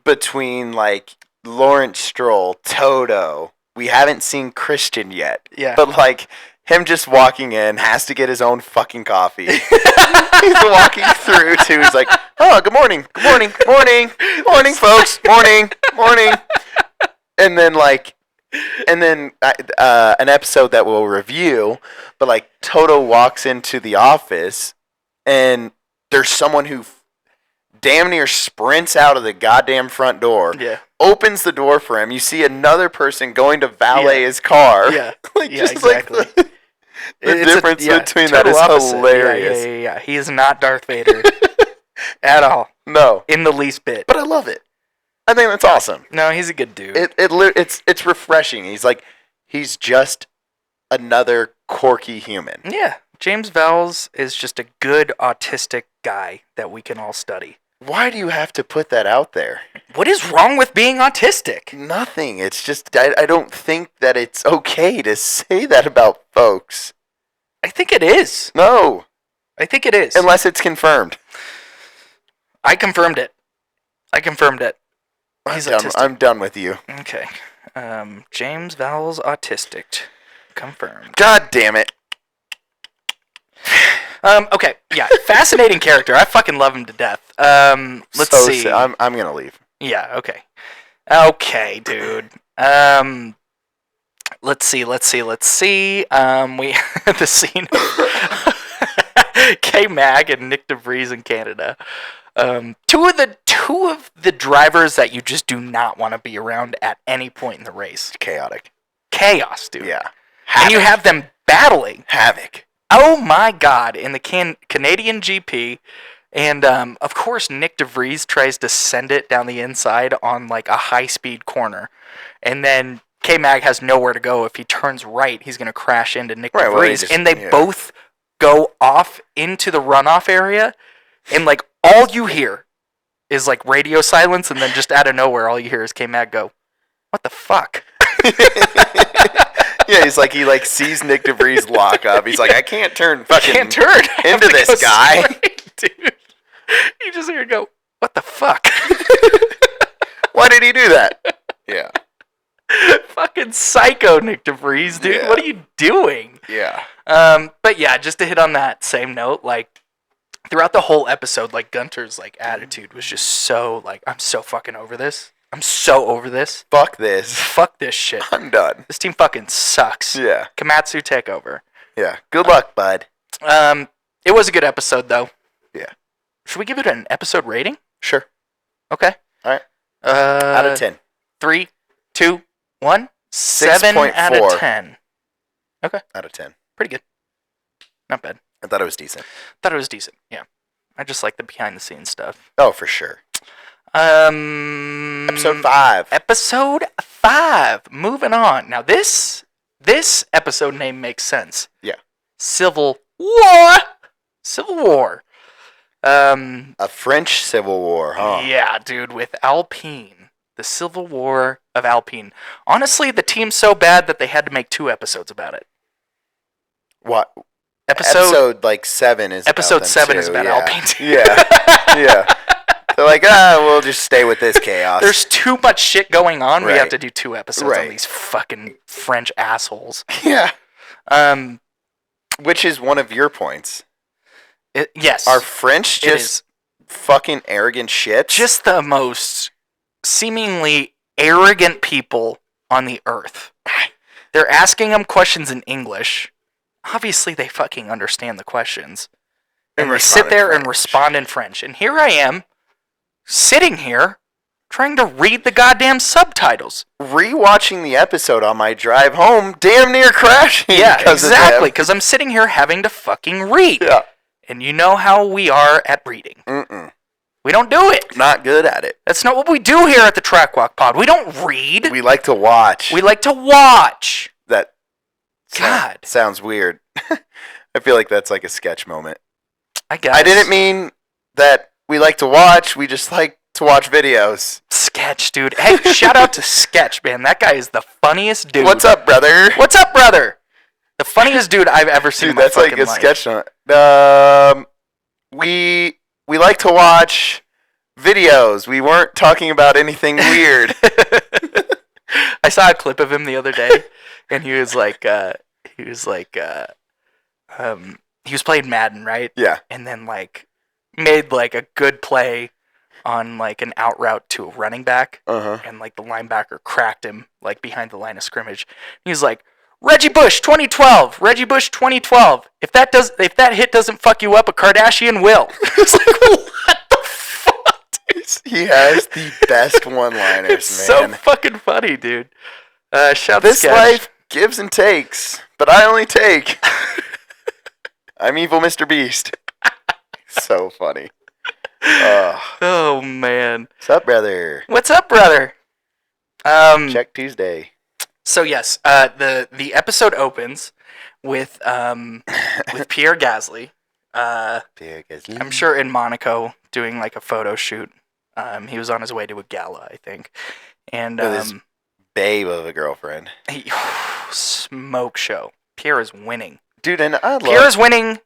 between like Lawrence Stroll, Toto. We haven't seen Christian yet. Yeah. But like him just walking in has to get his own fucking coffee. He's walking through too. He's like, oh, good morning, folks, morning. And then an episode that we'll review, but like Toto walks into the office and there's someone who damn near sprints out of the goddamn front door. Yeah. Opens the door for him. You see another person going to valet his car. Yeah. Like Yeah, just exactly. like the difference between that is opposite. hilarious. Yeah. He is not Darth Vader at all. No. In the least bit. But I love it. I think that's awesome. No, he's a good dude. It's refreshing. He's just another quirky human. Yeah. James Vowles is just a good autistic guy that we can all study. Why do you have to put that out there? What is wrong with being autistic? Nothing. It's just I don't think that it's okay to say that about folks. I think it is. No. I think it is. Unless it's confirmed. I confirmed it. He's autistic. I'm done with you. Okay. James Vowles autistic. Confirmed. God damn it. Okay. Yeah. Fascinating character. I fucking love him to death. Let's see. I'm gonna leave. Yeah. Okay. Okay, dude. Let's see. We the scene of K-Mag and Nick DeVries in Canada. Two of the drivers that you just do not want to be around at any point in the race. Chaotic. Chaos, dude. Yeah. And you have them battling. Havoc. Oh my God! In the Canadian GP, and of course Nick DeVries tries to send it down the inside on like a high-speed corner, and then K-Mag has nowhere to go. If he turns right, he's gonna crash into Nick DeVries, and they both go off into the runoff area, and like all you hear is like radio silence, and then just out of nowhere, all you hear is K-Mag go, "What the fuck?" Yeah, he sees Nick DeVries lock up. He's like, I can't turn into this guy. Straight, dude. You just hear him go, what the fuck? Why did he do that? Yeah. Fucking psycho Nick DeVries, dude. Yeah. What are you doing? Yeah. But yeah, just to hit on that same note, like throughout the whole episode, like Gunter's like attitude was just so like, I'm so fucking over this. I'm so over this. Fuck this. Fuck this shit. I'm done. This team fucking sucks. Yeah. Komatsu, take over. Yeah. Good luck, bud. It was a good episode, though. Yeah. Should we give it an episode rating? Sure. Okay. All right. Out of 10. 3, 2, 1. 7 out of 6.4 10. Okay, out of 10. pretty good. Not bad. I thought it was decent. Thought it was decent. Yeah, I just like the behind the scenes stuff. Oh, for sure. Episode 5. Episode 5. Moving on. Now this episode name makes sense. Yeah. Civil War. Civil War. A French Civil War, huh? Yeah, dude, with Alpine. The Civil War of Alpine. Honestly, the team's so bad that they had to make 2 episodes about it. What? Episode like 7 is Episode about them 7 too. is about Yeah. Alpine too. Yeah. They're like, we'll just stay with this chaos. There's too much shit going on. We Right. have to do 2 episodes on Right. these fucking French assholes. Yeah. Um, Which is one of your points. yes. Are French It just is. fucking arrogant shit? Just the most seemingly arrogant people on the earth. They're asking them questions in English. Obviously, they fucking understand the questions. And they sit there and respond in French. And here I am, sitting here, trying to read the goddamn subtitles. Rewatching the episode on my drive home, damn near crashing. Yeah, because of exactly. them. Because I'm sitting here having to fucking read. Yeah. And you know how we are at reading. Mm-mm. We don't do it. Not good at it. That's not what we do here at the Track Walk Pod. We don't read. We like to watch. We like to watch. That God. sounds weird. I feel like that's like a sketch moment. I guess. I didn't mean that we like to watch. We just like to watch videos. Sketch, dude. Hey, shout out to Sketch, man. That guy is the funniest dude. What's up, brother? What's up, brother? The funniest dude I've ever seen Dude, in my that's like fucking a life. sketch note. We like to watch videos. We weren't talking about anything weird. I saw a clip of him the other day, and he was playing Madden, right? Yeah. And then made a good play on an out route to a running back, Uh-huh. and the linebacker cracked him behind the line of scrimmage. He was like, Reggie Bush 2012, Reggie Bush 2012. If that hit doesn't fuck you up, a Kardashian will. It's like, what the fuck, dude? He has the best one-liners, It's man. so fucking funny, dude. Shout This Sketch. life gives and takes, but I only take. I'm evil Mr. Beast. So funny. Oh man. What's up, brother? What's up, brother? Check Tuesday. So yes, the episode opens with Pierre Gasly. I'm sure in Monaco doing a photo shoot. He was on his way to a gala, I think, and With his babe of a girlfriend. Smoke show. Pierre is winning. Dude, and I love... Pierre is winning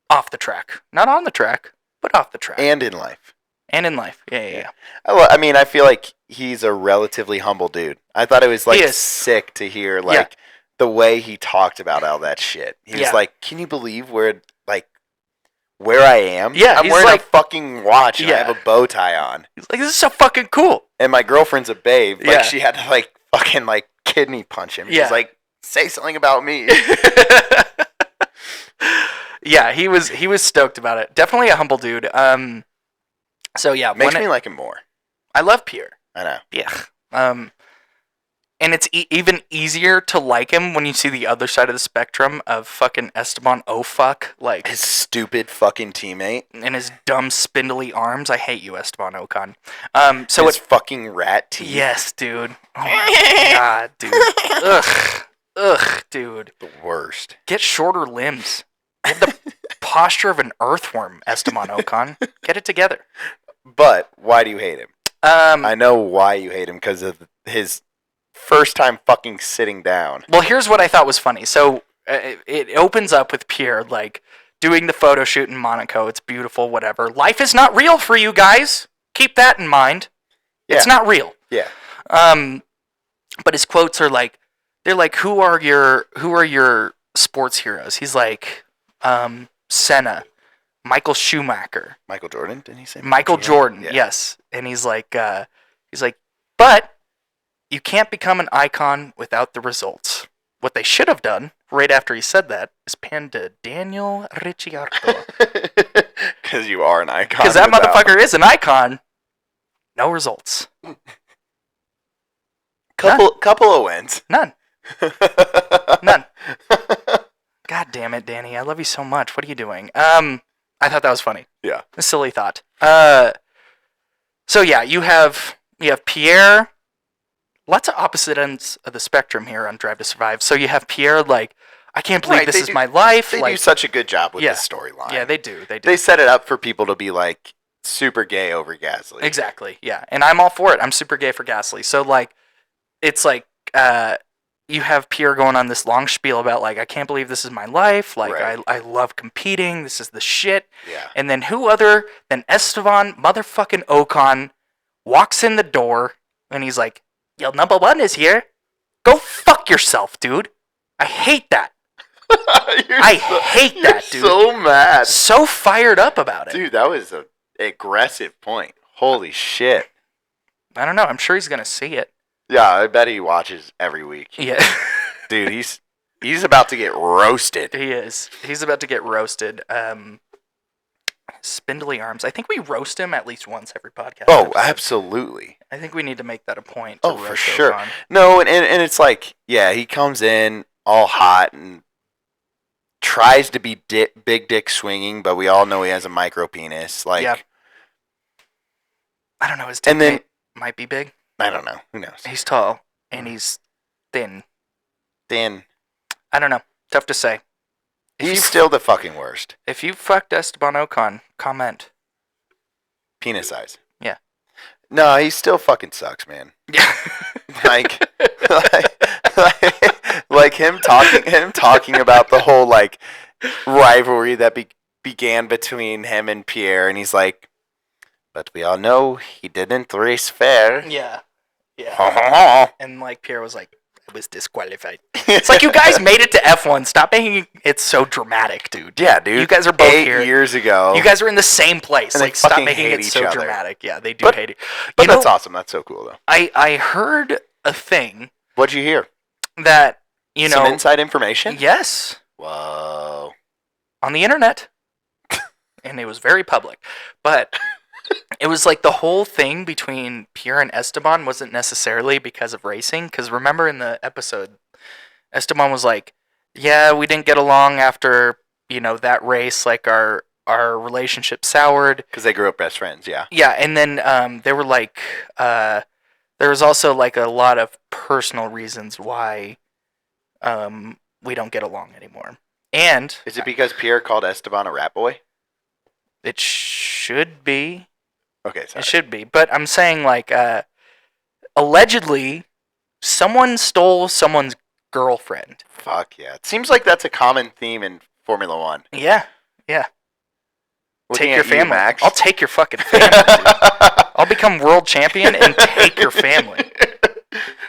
off the track, not on the track, but off the track And in life. and in life. Yeah. I mean, I feel like he's a relatively humble dude. I thought it was He is. sick to hear Yeah. the way he talked about all that shit. He was Yeah. like, "Can you believe where I am? Yeah, I'm he's wearing like- a fucking watch and I Yeah. have a bow tie on, He's like, this is so fucking cool. and my girlfriend's a babe. Yeah. She had to fucking kidney punch him. Yeah. She's like, say something about me. Yeah, he was stoked about it. Definitely a humble dude. So yeah, Makes me like him more. I love Pierre. I know. Yeah. And it's even easier to like him when you see the other side of the spectrum of fucking Esteban fuck, His stupid fucking teammate. and his dumb spindly arms. I hate you, Esteban Ocon. So His it's fucking rat teeth. yes, dude. Oh my god, dude. Ugh, dude. The worst. Get shorter limbs. You have the posture of an earthworm, Esteban Ocon. Get it together. But why do you hate him? I know why you hate him, because of his first time fucking sitting down. Well, here's what I thought was funny. So it opens up with Pierre doing the photo shoot in Monaco. It's beautiful, whatever. Life is not real for you guys. Keep that in mind. Yeah. It's not real. Yeah. But his quotes are they're like, who are your sports heroes? He's like, Senna, Michael Schumacher, Michael Jordan, didn't he say? Michael Jordan, Yeah. yes. And he's like, but you can't become an icon without the results. What they should have done right after he said that is pan to Daniel Ricciardo. Because you are an icon. Because that motherfucker is an icon. No results. Couple of wins. None. None. God damn it, Danny. I love you so much. What are you doing? I thought that was funny. Yeah. A silly thought. So yeah, you have Pierre. Lots of opposite ends of the spectrum here on Drive to Survive. So you have Pierre, like, I can't believe this is my life. They like, do such a good job with this storyline. Yeah, they do. They set it up for people to be like super gay over Gasly. Exactly. Yeah, and I'm all for it. I'm super gay for Gasly. So like, it's like you have Pierre going on this long spiel about like, I can't believe this is my life. Like, Right. I love competing. This is the shit. Yeah. And then who other than Esteban motherfucking Ocon walks in the door and he's like, "Yo, number one is here. Go fuck yourself, dude." I hate that. I hate that, dude. So mad. So fired up about it. Dude, that was an aggressive point. Holy shit. I don't know. I'm sure he's going to see it. Yeah, I bet he watches every week. Yeah. Dude, he's about to get roasted. He is. He's about to get roasted. Spindly arms. I think we roast him at least once every podcast. Oh, episode. absolutely. I think we need to make that a point. To For roast sure. Ocon. No, and it's like, yeah, he comes in all hot and tries to be big dick swinging, but we all know he has a micro penis. Like, Yep. I don't know. His dick might be big. I don't know. Who knows? He's tall and he's thin. Then I don't know. Tough to say. he's still the fucking worst. If you fucked Esteban Ocon, comment. Penis size. Yeah. No, he still fucking sucks, man. Yeah. like, like him talking about the whole like rivalry that began between him and Pierre, and he's like, but we all know he didn't race fair. Yeah. Yeah. And like Pierre was like, I was disqualified. It's like, you guys made it to F1. Stop making it so dramatic, dude. Yeah, dude. You guys are both 8 here. years ago. You guys are in the same place. And they Like, stop fucking making hate it each so other. dramatic. Yeah, they do hate it. But that's awesome. That's so cool, though. I heard a thing What'd you hear? that, Some inside information? Yes. Whoa. On the internet. And it was very public. But it was like the whole thing between Pierre and Esteban wasn't necessarily because of racing. Because remember in the episode, Esteban was like, yeah, we didn't get along after, that race. Like, our relationship soured. Because they grew up best friends, yeah. Yeah, and then they were like, there was also like a lot of personal reasons why we don't get along anymore. And is it because Pierre called Esteban a rat boy? It should be. Okay, sorry. It should be. But I'm saying, like, allegedly, someone stole someone's girlfriend. Fuck yeah. It seems like that's a common theme in Formula One. Yeah, yeah. Looking Take your at you, family. Max. I'll take your fucking family, dude. I'll become world champion and take your family.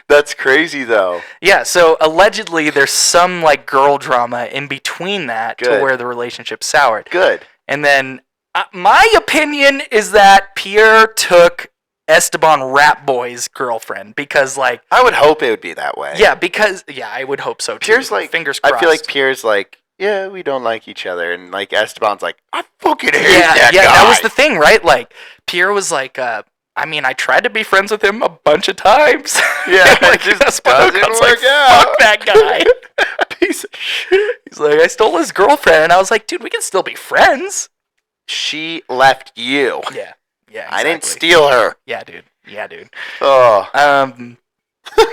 That's crazy, though. Yeah, so allegedly there's some, like, girl drama in between that to where the relationship soured. Good. And then my opinion is that Pierre took Esteban Rat Boy's girlfriend because, like... I would hope it would be that way. Yeah, because... Yeah, I would hope so, too. Pierre's like... Fingers crossed. I feel like Pierre's like, yeah, we don't like each other. And, like, Esteban's like, I fucking hate that guy. Yeah, that was the thing, right? Like, Pierre was like, I tried to be friends with him a bunch of times. Yeah, like, it just doesn't work out. Fuck that guy. Piece of shit. He's like, I stole his girlfriend. And I was like, dude, we can still be friends. She left you. Yeah, exactly. I didn't steal her. Yeah, dude. Oh.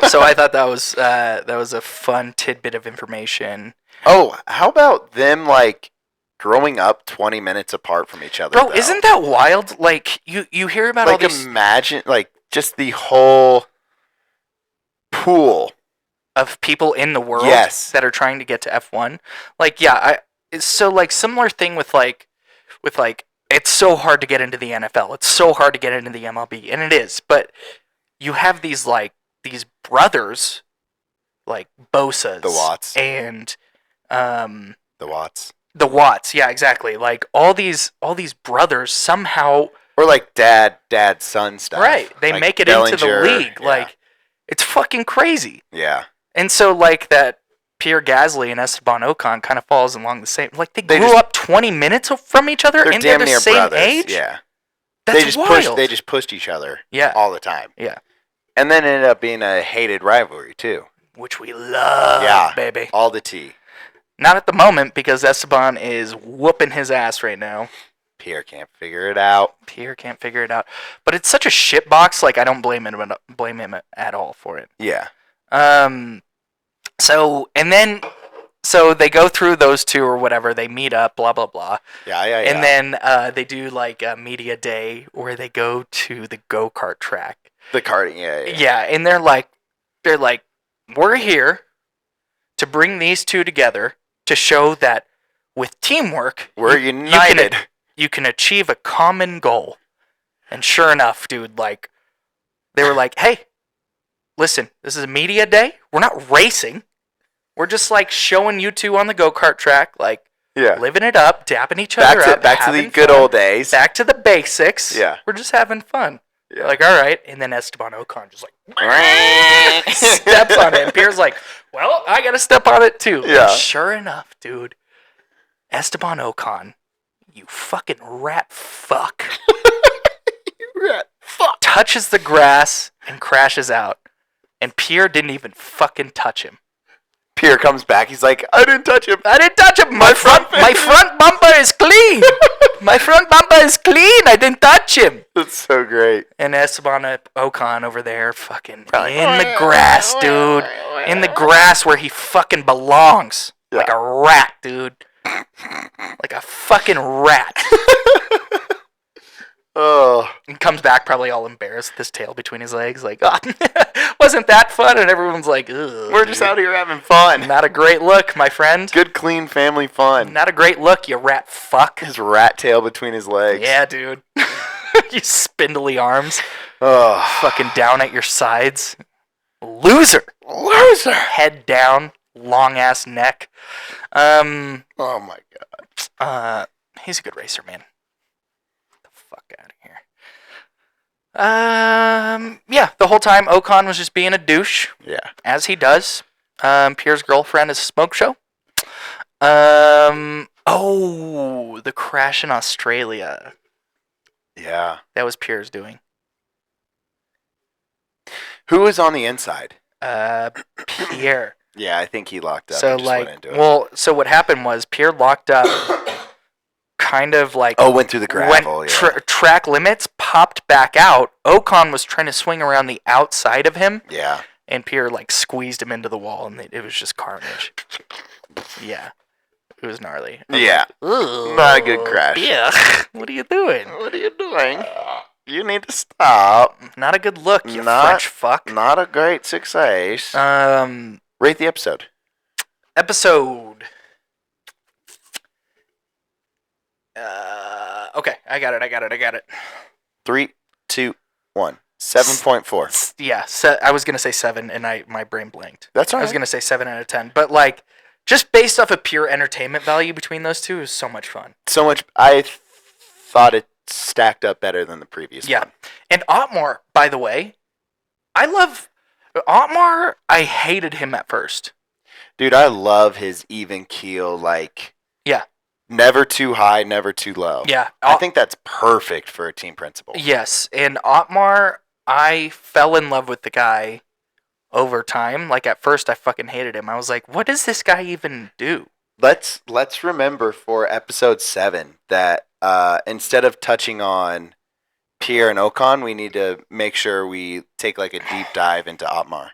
So I thought that was a fun tidbit of information. Oh, how about them, like, growing up 20 minutes apart from each other? Bro, though? isn't that wild? Like, you hear about all these... Imagine, like, just the whole pool of people in the world that are trying to get to F1. Like, yeah, so, like, similar thing with it's so hard to get into the NFL. It's so hard to get into the MLB, and it is. But you have these brothers, like Bosas, the Watts, and the Watts. The Watts, yeah, exactly. Like all these brothers somehow, or like dad son stuff. Right? They like make it Bellinger, into the league. Yeah. Like it's fucking crazy. Yeah. And so like that. Pierre Gasly and Esteban Ocon kind of falls along the same. Like they grew up 20 minutes from each other, and they're the same brothers. age. Yeah, that's wild. They just pushed each other. Yeah. all the time. Yeah, And then it ended up being a hated rivalry, too. Which we love, baby. All the tea. Not at the moment, because Esteban is whooping his ass right now. Pierre can't figure it out. But it's such a shitbox, like, I don't blame him at all for it. Yeah. So they go through those two or whatever, they meet up, blah, blah, blah. Yeah. And then they do, like, a media day where they go to the go-kart track. The karting, yeah. Yeah, and they're like, we're here to bring these two together to show that with teamwork, we're united. You can achieve a common goal. And sure enough, dude, like, they were like, hey, listen, this is a media day. We're not racing. We're just, like, showing you two on the go-kart track, like, living it up, dapping each other up. Back to the good old days. Back to the basics. Yeah. We're just having fun. Yeah. Like, all right. And then Esteban Ocon just, like, steps on it. And Pierre's like, well, I got to step on it, too. Yeah. And sure enough, dude, Esteban Ocon, you fucking rat fuck. Touches the grass and crashes out. And Pierre didn't even fucking touch him. Pierre comes back. He's like, I didn't touch him. My front bumper is clean. My front bumper is clean. I didn't touch him. That's so great. And Esteban Ocon over there fucking in the grass, dude. In the grass where he fucking belongs. Yeah. Like a rat, dude. Like a fucking rat. Oh. And comes back probably all embarrassed with his tail between his legs. Like, oh, wasn't that fun? And everyone's like, ugh. We're just out here having fun. Not a great look, my friend. Good, clean family fun. Not a great look, you rat fuck. His rat tail between his legs. Yeah, dude. You spindly arms. Oh. Fucking down at your sides. Loser. Head down. Long ass neck. Oh my god. He's a good racer, man. Get the fuck out of here. Yeah, the whole time Ocon was just being a douche. Yeah. As he does. Pierre's girlfriend is a smoke show. The crash in Australia. Yeah. That was Pierre's doing. Who was on the inside? Pierre. Yeah, I think he locked up. So and just like, went into it. So what happened was Pierre locked up, kind of like went through the gravel. Track limits, popped back out. Ocon was trying to swing around the outside of him. Yeah. And Pierre like squeezed him into the wall, and it was just carnage. Yeah, it was gnarly. Yeah. Like, not a good crash. Yeah. What are you doing? You need to stop. Not a good look, you French fuck. Not a great success. Rate the episode. Okay, I got it. 3, 2, 1. 7.4. Yeah, I was gonna say 7, and my brain blanked. That's all right. I was gonna say 7 out of 10, but like, just based off of pure entertainment value between those two, it was so much fun. So much. I thought it stacked up better than the previous one. Yeah, and Otmar, by the way, I love Otmar. I hated him at first. Dude, I love his even keel, like... Yeah. Never too high, never too low. Yeah. I think that's perfect for a team principal. Yes, and Otmar, I fell in love with the guy over time. Like, at first, I fucking hated him. I was like, what does this guy even do? Let's remember for episode 7 that instead of touching on Pierre and Ocon, we need to make sure we take like a deep dive into Otmar.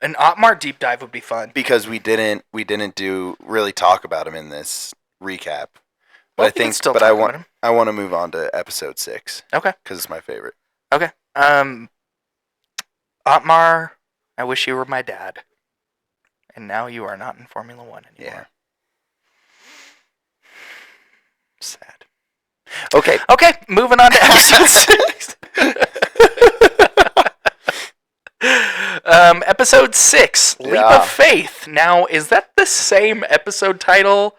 An Otmar deep dive would be fun. Because we didn't really talk about him in this recap. But well, I want to move on to episode 6. Okay. Because it's my favorite. Okay. Otmar, I wish you were my dad. And now you are not in Formula 1 anymore. Yeah. Sad. Okay, moving on to episode 6. Episode 6, Leap of Faith. Now, is that the same episode title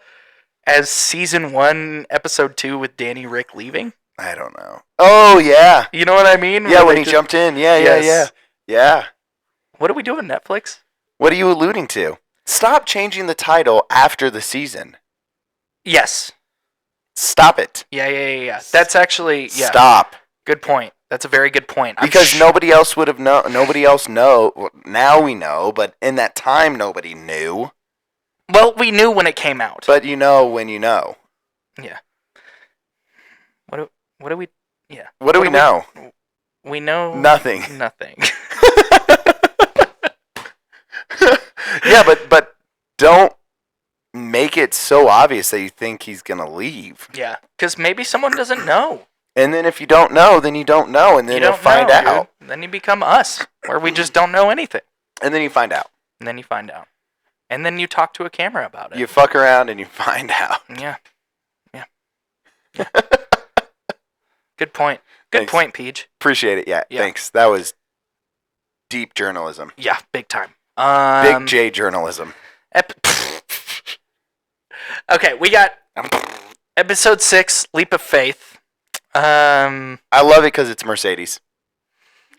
as Season 1, Episode 2 with Danny Rick leaving? I don't know. Oh, yeah. You know what I mean? Yeah, when he jumped in. Yeah. What are we doing, Netflix? What are you alluding to? Stop changing the title after the season. Yes. Stop it. Yeah. That's actually... Yeah. Stop. Good point. That's a very good point. Because nobody else would have known. Nobody else know. Now we know, but in that time, nobody knew. Well, we knew when it came out. But you know when you know. Yeah. What do we? Yeah. What do we know? We know nothing. Nothing. Yeah, but don't make it so obvious that you think he's gonna leave. Yeah, because maybe someone doesn't know. And then if you don't know, then you don't know, and then you'll find out. Dude. Then you become us, where we just don't know anything. And then you find out. And then you find out. And then you talk to a camera about it. You fuck around and you find out. Yeah. Good point. Good point, Peach. Appreciate it. Yeah, thanks. That was deep journalism. Yeah, big time. Big J journalism. Okay, we got episode 6, Leap of Faith. I love it because it's Mercedes.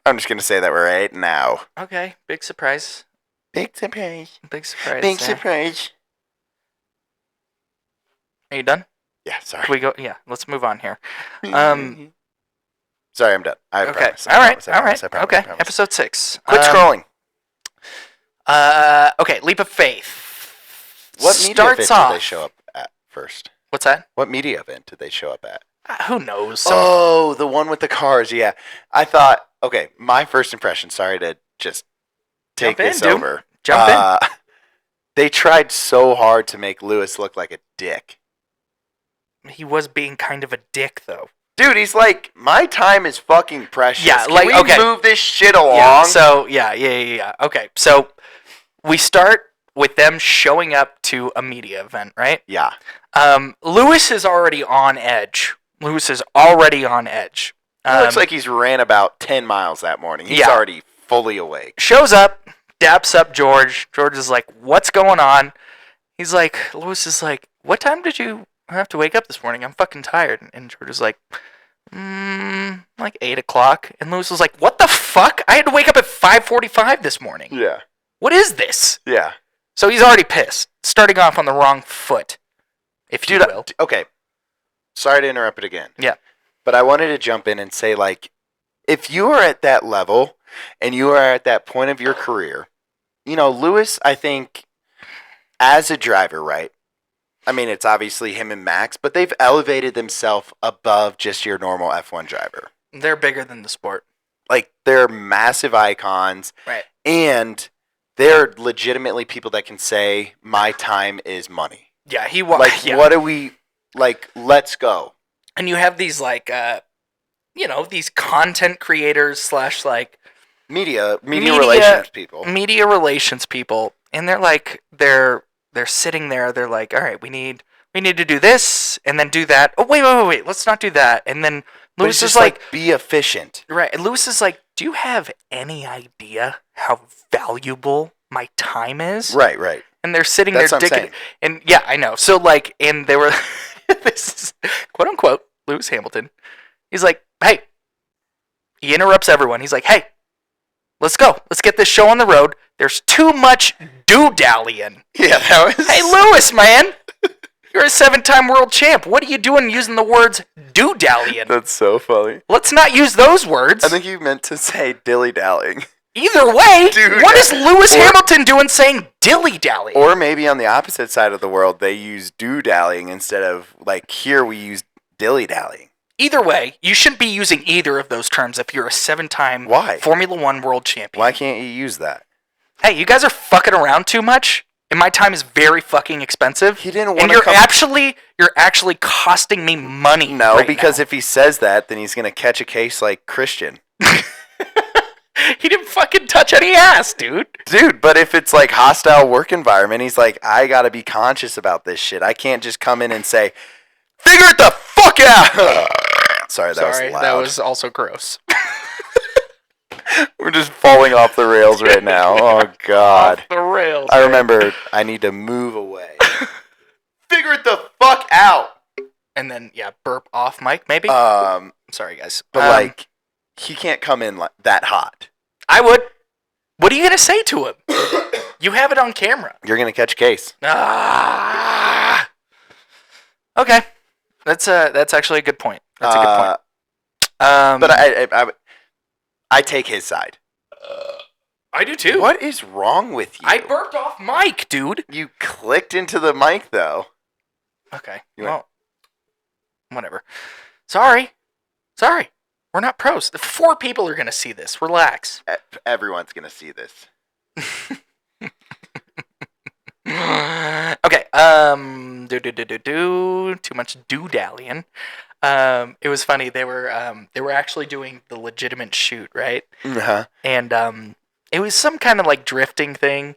I'm just going to say that right now. Okay, big surprise. Big surprise. Big surprise. Big surprise. Are you done? Yeah, sorry. Can we go? Yeah, let's move on here. Sorry, I'm done. I okay. promise. All right. I promise. Episode 6. Quit scrolling. Okay, Leap of Faith. What media event did they show up at first? What's that? What media event did they show up at? Who knows? Oh, the one with the cars. Yeah. I thought, okay, my first impression, sorry to just take this over. Jump in. They tried so hard to make Lewis look like a dick. He was being kind of a dick, though. Dude, he's like, my time is fucking precious. Yeah, Can we move this shit along? Yeah, so, yeah. Okay, so we start with them showing up to a media event, right? Yeah. Lewis is already on edge. He Looks like he's ran about 10 miles that morning. He's already fully awake. Shows up, daps up George. George is like, what's going on? He's like, Lewis is like, what time did you have to wake up this morning? I'm fucking tired. And George is like, like 8 o'clock. And Lewis was like, what the fuck? I had to wake up at 5:45 this morning. Yeah. What is this? Yeah. So he's already pissed, starting off on the wrong foot, if you will. Okay. Sorry to interrupt it again. Yeah. But I wanted to jump in and say, like, if you are at that level and you are at that point of your career, you know, Lewis, I think, as a driver, right? I mean, it's obviously him and Max, but they've elevated themselves above just your normal F1 driver. They're bigger than the sport. Like, they're massive icons. Right. And they're legitimately people that can say, my time is money. Yeah, what do we, like, let's go. And you have these, like, these content creators / like... Media relations people. Media relations people. And they're like, they're sitting there, they're like, all right, we need to do this, and then do that. Oh, wait, let's not do that. And then Lewis is like, be efficient. Right, and Lewis is like, do you have any idea how valuable my time is? Right. And they're sitting there dicking. And yeah, I know. So like, and they were, this is quote unquote, Lewis Hamilton. He's like, hey, he interrupts everyone. He's like, hey, let's go. Let's get this show on the road. There's too much do-dallying. Yeah, that was... Hey, Lewis, man. You're a 7-time world champ. What are you doing using the words do-dallying? That's so funny. Let's not use those words. I think you meant to say dilly-dallying. Either way, what is Lewis Hamilton doing saying dilly-dallying? Or maybe on the opposite side of the world, they use do-dallying instead of, like, here we use dilly-dallying. Either way, you shouldn't be using either of those terms if you're a 7-time Formula One world champion. Why can't you use that? Hey, you guys are fucking around too much, and my time is very fucking expensive. He didn't want and you're actually costing me money. No, because if he says that, then he's gonna catch a case like Christian. He didn't fucking touch any ass, dude. Dude, but if it's like hostile work environment, he's like, I gotta be conscious about this shit. I can't just come in and say, figure it the fuck out. Sorry, that was loud. That was also gross. We're just falling off the rails right now. Oh, God. Off the rails. I remember I need to move away. Figure it the fuck out. And then, burp off mic, maybe? Sorry, guys. But, he can't come in that hot. I would. What are you going to say to him? You have it on camera. You're going to catch a case. Okay. That's actually a good point. That's a good point. But I take his side. I do too. What is wrong with you? I burped off mic, dude. You clicked into the mic, though. Okay. Well, whatever. Sorry. We're not pros. 4 people are going to see this. Relax. Everyone's going to see this. Okay. Too much do-dallying. It was funny. They were actually doing the legitimate shoot, right? Uh-huh. And it was some kind of like drifting thing,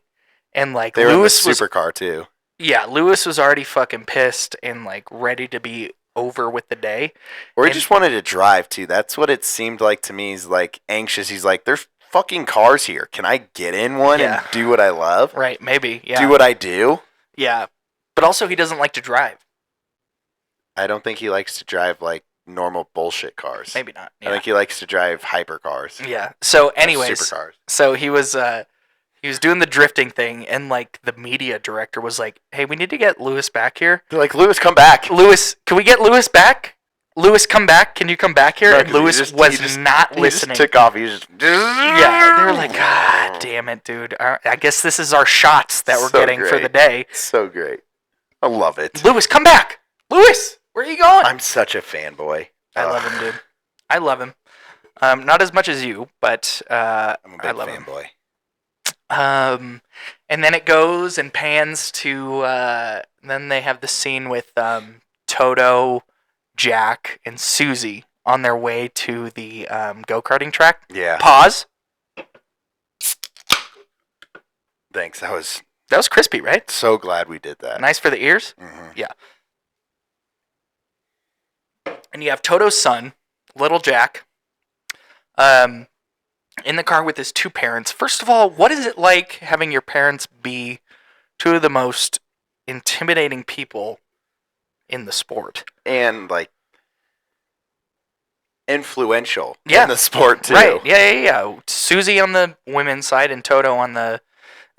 and like they were Lewis in the supercar too. Yeah, Lewis was already fucking pissed and like ready to be over with the day. Or he just wanted to drive too. That's what it seemed like to me. He's like anxious. He's like, "There's fucking cars here. Can I get in one and do what I love? Right? Maybe. Yeah. Do what I do." Yeah, but also he doesn't like to drive. I don't think he likes to drive like normal bullshit cars. Maybe not. Yeah. I think he likes to drive hypercars. Yeah. So, anyways, supercars. So he was doing the drifting thing, and like the media director was like, "Hey, we need to get Lewis back here." They're like, "Lewis, come back. Lewis, can we get Lewis back? Lewis, come back. Can you come back here?" No, and Lewis was not listening. He just took off. He just yeah. They were like, "God damn it, dude! I guess this is our shots that we're getting for the day." So great. I love it. Lewis, come back. Lewis, where are you going? I'm such a fanboy. I love him, dude. I love him. Not as much as you, but I'm a big I love fanboy. And then it goes and pans to. Then they have the scene with Toto, Jack, and Susie on their way to the go-karting track. Yeah. Pause. Thanks. That was crispy, right? So glad we did that. Nice for the ears. Mm-hmm. Yeah. And you have Toto's son, little Jack, in the car with his 2 parents. First of all, what is it like having your parents be 2 of the most intimidating people in the sport? And, like, influential in the sport, too. Right, yeah. Susie on the women's side and Toto on the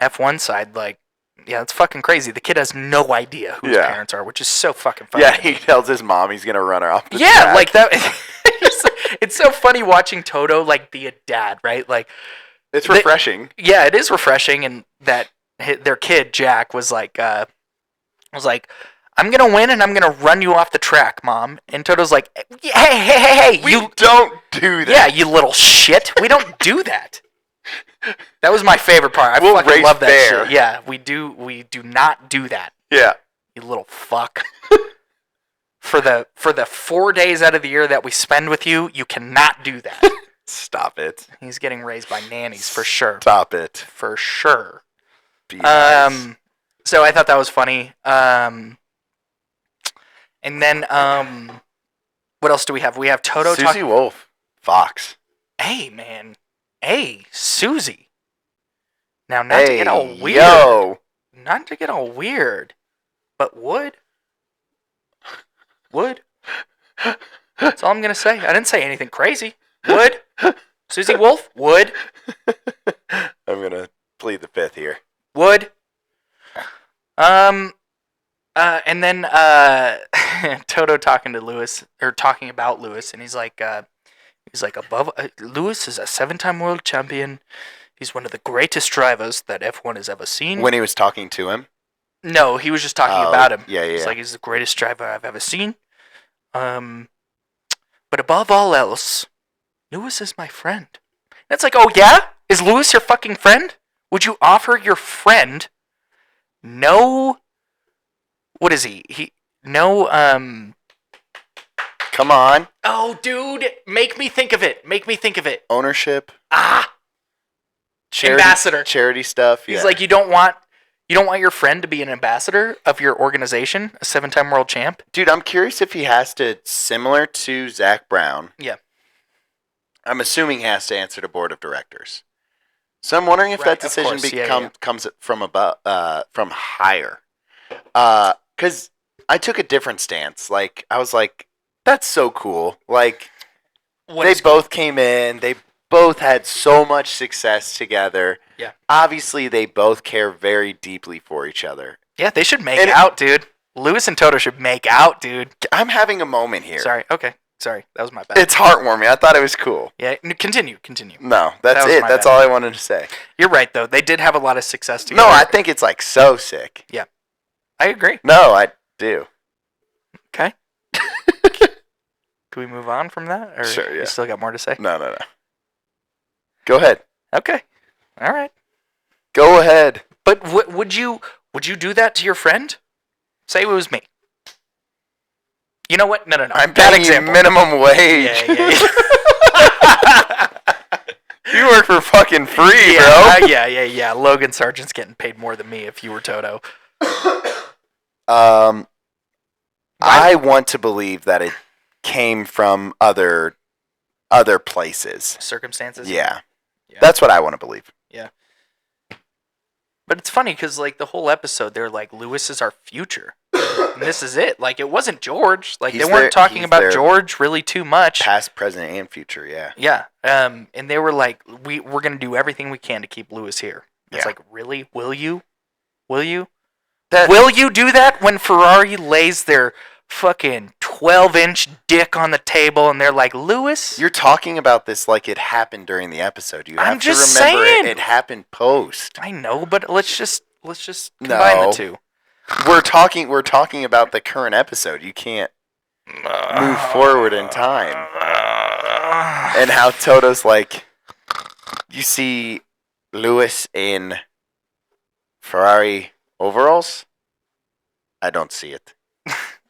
F1 side, like, yeah, it's fucking crazy. The kid has no idea who his parents are, which is so fucking funny. Yeah, he tells his mom he's gonna run her off the track. Yeah, like that. It's so funny watching Toto like be a dad, right? Like, it's refreshing. Yeah, it is refreshing, and that their kid Jack was like, "I'm gonna win and I'm gonna run you off the track, Mom." And Toto's like, "Hey, you don't do that. Yeah, you little shit. We don't do that." That was my favorite part. I fucking love that shit. Yeah, we do not do that. Yeah. You little fuck. For the 4 days out of the year that we spend with you, you cannot do that. Stop it. He's getting raised by nannies for sure. Stop it. For sure. Be nice. So I thought that was funny. And then what else do we have? We have Toto Susie Wolf. Fox. Hey, man. Hey, Susie. Now, not to get all weird. Yo. Not to get all weird. But would. That's all I'm going to say. I didn't say anything crazy. Would. Susie Wolf. Would. I'm going to plead the fifth here. Would. And then Toto talking to Lewis, or talking about Lewis, and he's like, above Lewis is a 7-time world champion. He's one of the greatest drivers that F1 has ever seen. When he was talking to him? No, he was just talking about him. Yeah. It's like, he's the greatest driver I've ever seen. But above all else, Lewis is my friend. And it's like, oh yeah? Is Lewis your fucking friend? Would you offer your friend no... What is he? No, Come on. Oh, dude, make me think of it. Ownership. Ambassador. Charity stuff. He's like, you don't want your friend to be an ambassador of your organization, a 7-time world champ? Dude, I'm curious if he has to, similar to Zach Brown. Yeah. I'm assuming he has to answer to board of directors. So I'm wondering if that decision comes from higher. Because I took a different stance. Like, I was like, that's so cool. Like, they both came in. They both had so much success together. Yeah. Obviously, they both care very deeply for each other. Yeah, they should make out, dude. Lewis and Toto should make out, dude. I'm having a moment here. Sorry, okay. Sorry, that was my bad. It's heartwarming. I thought it was cool. Yeah, continue. No, that's That was it. my That's bad. all I wanted to say. You're right, though. They did have a lot of success together. No, I think it's like so sick. Yeah, I agree. No, I do. Okay. Can we move on from that? Or Sure, yeah. You still got more to say? No. Go ahead. Okay. All right. Go ahead. But would you do that to your friend? Say it was me. You know what? No. I'm Bad paying you example. minimum wage. Yeah. You work for fucking free, Yeah, bro. yeah. Logan Sargent's getting paid more than me if you were Toto. I want to believe that it came from other places. Circumstances? Yeah. That's what I want to believe. Yeah. But it's funny because, like, the whole episode, they're like, Lewis is our future. And this is it. Like, it wasn't George. Like, they weren't talking about George really too much. Past, present, and future, yeah. Yeah. And they were like, we're going to do everything we can to keep Lewis here. It's like, really? Will you? Will you do that when Ferrari lays their fucking 12-inch dick on the table and they're like, Lewis? You're talking about this like it happened during the episode. You have to remember it happened post. I know, but let's just combine the two. We're talking about the current episode. You can't move forward in time. And how Toto's like, you see Lewis in Ferrari overalls? I don't see it.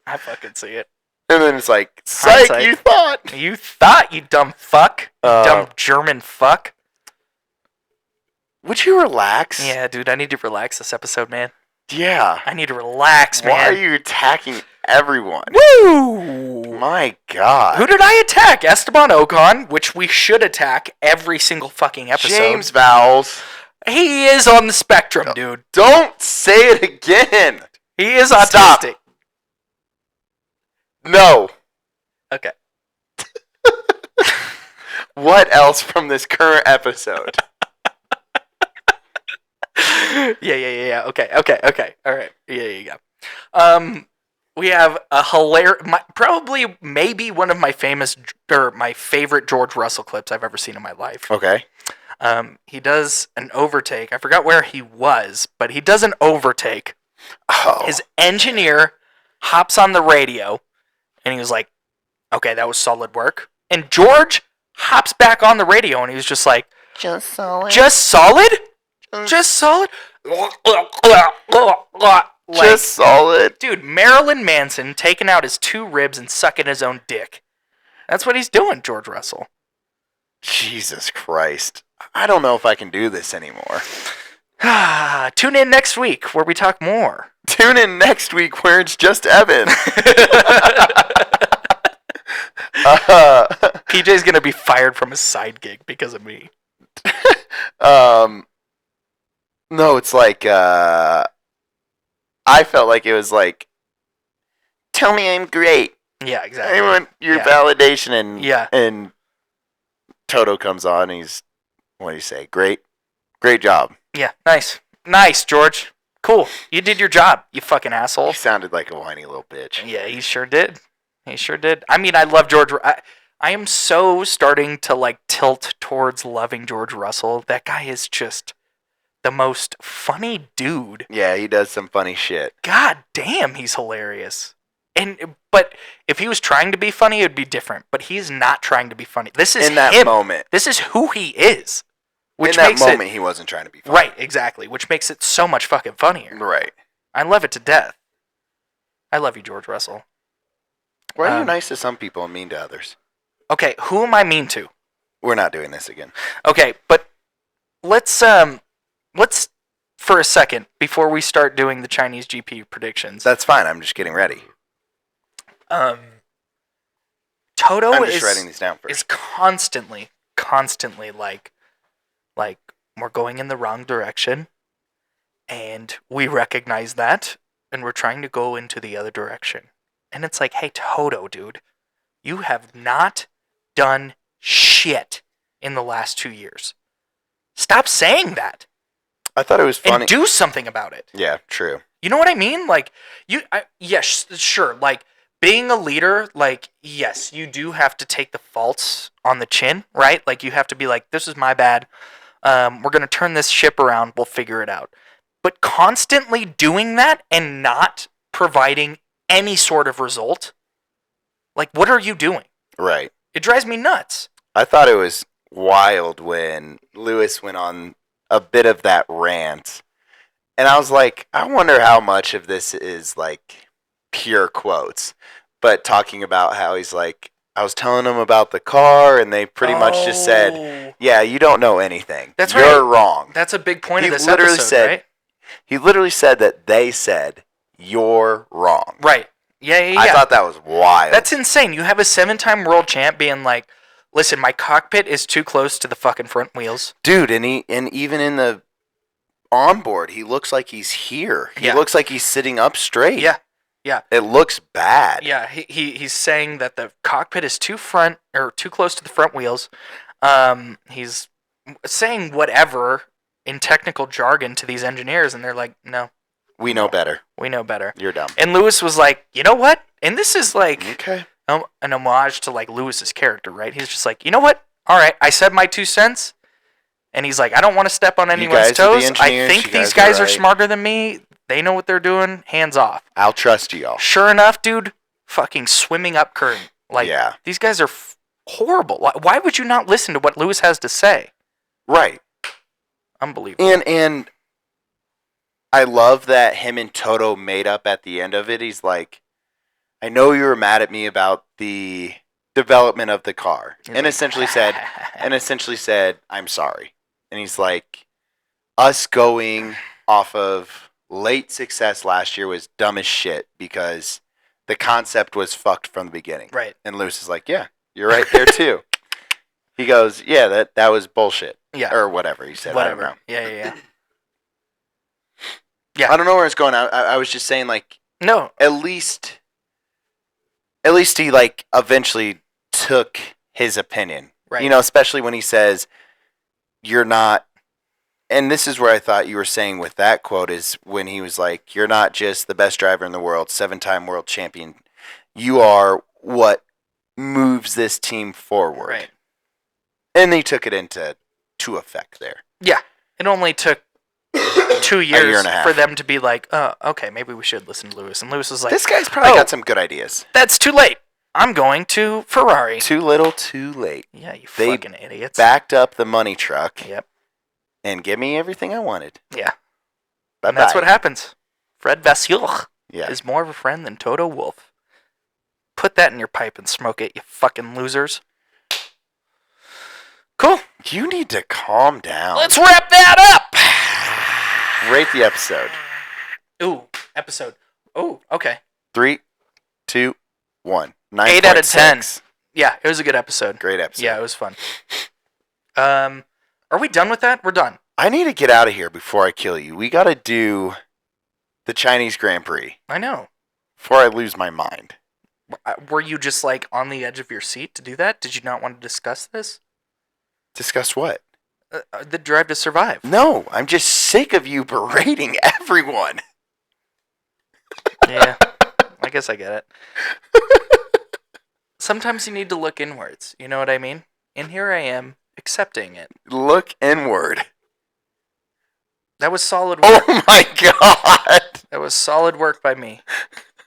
I fucking see it. And then it's like, psych, Hindsight. you thought. You thought, you dumb fuck. You dumb German fuck. Would you relax? Yeah, dude, I need to relax this episode, man. Yeah. I need to relax, man. Why are you attacking everyone? Woo! My God. Who did I attack? Esteban Ocon, which we should attack every single fucking episode. James Vowles. He is on the spectrum, dude. Don't say it again. He is autistic. Stop. No. Okay. What else from this current episode? Yeah. Okay. All right. Yeah, you go. We have a hilarious, probably maybe one of my my favorite George Russell clips I've ever seen in my life. Okay. He does an overtake. I forgot where he was, but he does an overtake. Oh. His engineer hops on the radio, and he was like, "Okay, that was solid work." And George hops back on the radio, and he was just like, Just solid. "Just solid? Just solid?" Like, Just solid. dude, Marilyn Manson taking out his 2 ribs and sucking his own dick. That's what he's doing, George Russell. Jesus Christ. I don't know if I can do this anymore. Tune in next week where we talk more. Tune in next week where it's just Evan. PJ's gonna be fired from his side gig because of me. No, it's like, I felt like it was like, tell me I'm great. Yeah, exactly. I want your validation, and Toto comes on, and he's, what do you say? Great job. Yeah, nice, George. Cool. You did your job, you fucking asshole. He sounded like a whiny little bitch. Yeah, he sure did. I mean, I love George. I am so starting to like tilt towards loving George Russell. That guy is just the most funny dude. Yeah, he does some funny shit. God damn, he's hilarious. But if he was trying to be funny, it'd be different. But he's not trying to be funny. This is in that him. moment. This is who he is. Which in that moment, he wasn't trying to be funny. Right, exactly. Which makes it so much fucking funnier. Right. I love it to death. I love you, George Russell. Why are you nice to some people and mean to others? Okay, who am I mean to? We're not doing this again. Okay, but let's for a second before we start doing the Chinese GP predictions. That's fine. I'm just getting ready. Toto I'm just writing these down first. Is constantly like we're going in the wrong direction, and we recognize that, and we're trying to go into the other direction. And it's like, hey, Toto, dude, you have not done shit in the last 2 years. Stop saying that. I thought it was funny. And do something about it. Yeah, true. You know what I mean? Like, yes, sure. Like, being a leader, like, yes, you do have to take the faults on the chin, right? Like, you have to be like, this is my bad. We're going to turn this ship around. We'll figure it out. But constantly doing that and not providing any sort of result, like, what are you doing? Right. It drives me nuts. I thought it was wild when Lewis went on a bit of that rant. And I was like, I wonder how much of this is like pure quotes. But talking about how he's like, I was telling them about the car, and they pretty much just said, yeah, you don't know anything. That's You're wrong. That's a big point of this literally episode, said, right? He literally said that they said, you're wrong. Right. Yeah. I thought that was wild. That's insane. You have a 7-time world champ being like, listen, my cockpit is too close to the fucking front wheels. Dude, and even in the onboard, he looks like he's here. He looks like he's sitting up straight. Yeah. It looks bad. Yeah, he's saying that the cockpit is too close to the front wheels. He's saying whatever in technical jargon to these engineers, and they're like, no. We know better. We know better. You're dumb. And Lewis was like, you know what? And this is like okay. An homage to like Lewis's character, right? He's just like, you know what? All right, I said my 2 cents. And he's like, I don't want to step on anyone's toes. I think these guys are smarter than me. They know what they're doing. Hands off. I'll trust y'all. Sure enough, dude, fucking swimming up current. Like, these guys are horrible. Why would you not listen to what Lewis has to say? Right. Unbelievable. And I love that him and Toto made up at the end of it. He's like, I know you were mad at me about the development of the car. And essentially said, I'm sorry. And he's like, us going off of late success last year was dumb as shit because the concept was fucked from the beginning. Right. And Lewis is like, yeah, you're right there too. He goes, yeah, that was bullshit. Yeah. Or whatever he said. Whatever. I don't know. Yeah. I don't know where it's going. I was just saying, like, no. At least he like eventually took his opinion. Right. You know, especially when he says, you're not, and this is where I thought you were saying with that quote is when he was like, you're not just the best driver in the world, 7-time world champion. You are what moves this team forward. Right. And he took it into effect there. Yeah. It only took 2 years year and a half. for them to be like, oh, okay, maybe we should listen to Lewis. And Lewis was like, this guy's probably got some good ideas. That's too late. I'm going to Ferrari. Too little, too late. Yeah, you fucking idiots. Backed up the money truck. Yep. And give me everything I wanted. Yeah. Bye-bye. And that's what happens. Fred Vasseur Yeah. is more of a friend than Toto Wolff. Put that in your pipe and smoke it, you fucking losers. Cool. You need to calm down. Let's wrap that up. Rate the episode. Ooh, episode. Oh, okay. 3, 2, 1. 8 out of 10. 6. Yeah, it was a good episode. Great episode. Yeah, it was fun. Are we done with that? We're done. I need to get out of here before I kill you. We got to do the Chinese Grand Prix I know. before I lose my mind. Were you just like on the edge of your seat to do that? Did you not want to discuss this? Discuss what? The Drive to Survive. No, I'm just sick of you berating everyone. Yeah, I guess I get it. Sometimes you need to look inwards. You know what I mean? And here I am, accepting it. Look inward. That was solid work. Oh my god! That was solid work by me,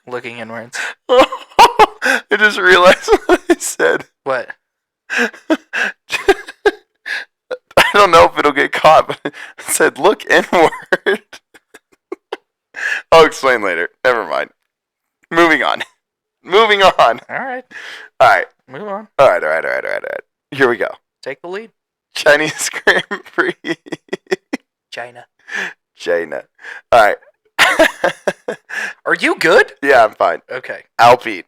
looking inwards. I just realized what I said. What? I don't know if it'll get caught, but it said, look inward. I'll explain later. Never mind. Moving on. All right. Move on. All right. Here we go. Take the lead. Chinese Grand Prix. China. All right. Are you good? Yeah, I'm fine. Okay. Alpine.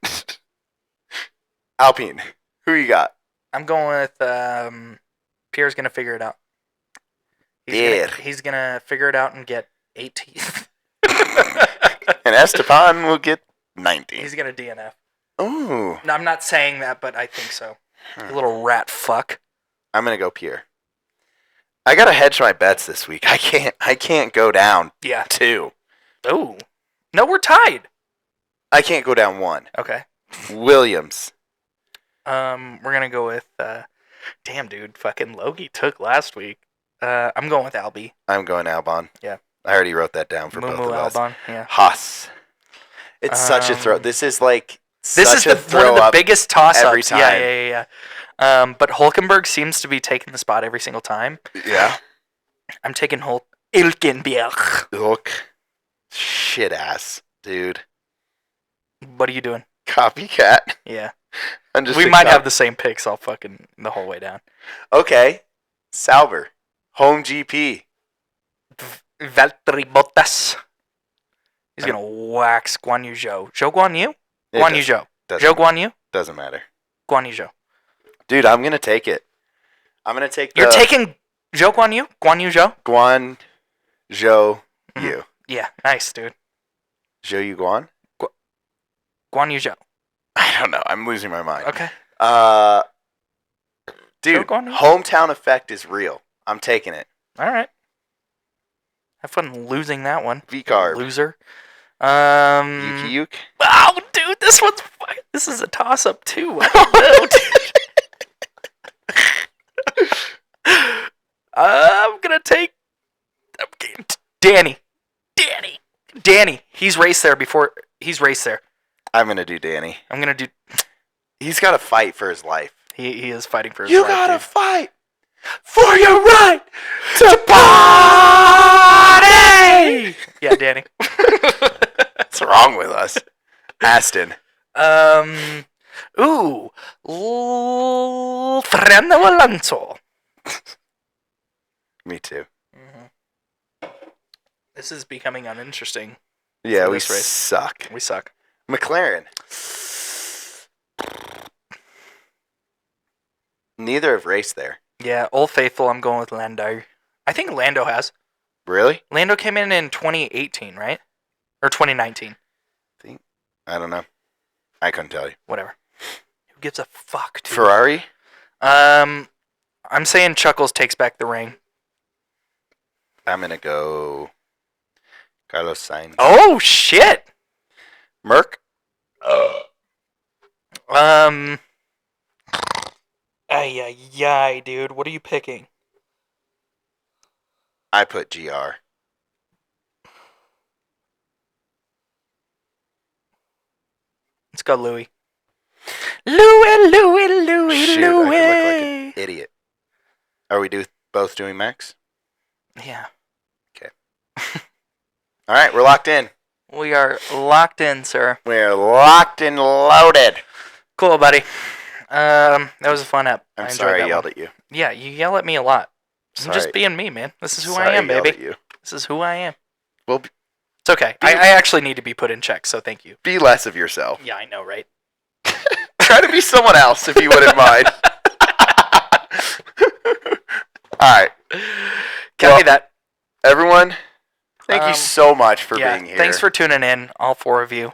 Who you got? I'm going with Pierre's gonna figure it out. He's gonna figure it out and get 18th. And Esteban will get 19. He's gonna DNF. Ooh. No, I'm not saying that, but I think so. You little rat fuck. I'm gonna go Pierre. I gotta hedge my bets this week. I can't go down 2. Oh. No, we're tied. I can't go down 1. Okay. Williams. We're gonna go with. Damn, dude, fucking Logie took last week. I'm going with Albie. I'm going Albon. Yeah. I already wrote that down for both Mumu of us. Albon. Yeah. Haas. It's such a throw. This is like This is one of the biggest toss-ups. every time. Yeah. But Hulkenberg seems to be taking the spot every single time. Yeah. I'm taking Hülkenberg. Look. Shit ass, dude. What are you doing? Copycat. Yeah. We might have the same picks all fucking the whole way down. Okay. Sauber. Home GP. Valtteri Bottas. He's going to wax Guan Yu Zhou. Zhou Guan Yu? Guan Yu Zhou. Zhou Guan Yu? Doesn't matter. Guan Yu Zhou. Dude, I'm going to take it. I'm going to take You're taking Zhou Guan Yu? Guan Yu Zhou? Guan Zhou Yu. Yeah, nice, dude. Zhou Yu Guan? Guan Yu Zhou. I don't know. I'm losing my mind. Okay. Dude, hometown effect is real. I'm taking it. All right. Have fun losing that one. V-carb. Loser. Yuki Yuke. Oh, dude, this is a toss-up, too. I don't know, dude. I'm going to take Danny. He's raced there before. I'm going to do Danny. I'm going to do... He's got to fight for his life. He is fighting for his life. You got to fight for your right to party! Yeah, Danny. What's wrong with us? Aston. Fernando Alonso. Me too. Mm-hmm. This is becoming uninteresting. Yeah, we suck. We suck. McLaren. Neither have raced there. Yeah, Old Faithful, I'm going with Lando. I think Lando has. Really? Lando came in 2018, right? Or 2019. I don't know. I couldn't tell you. Whatever. Who gives a fuck, dude? Ferrari? I'm saying Chuckles takes back the ring. I'm going to go Carlos Sainz. Oh, shit! Merc? Ay, dude. What are you picking? I put GR. Let's go, Louis. Louis. Shoot, I could look like an idiot. Are we both doing Max? Yeah. Okay. All right, we're locked in. We are locked in, sir. We're locked and loaded. Cool, buddy. That was a fun app. I'm sorry I yelled at you. Yeah, you yell at me a lot. I'm just being me, man. This is who I am, baby. This is who I am. Well, it's okay. I actually need to be put in check, so thank you. Be less of yourself. Yeah, I know, right? Try to be someone else if you wouldn't mind. All right. Copy that. Everyone, thank you so much for being here. Thanks for tuning in, all four of you.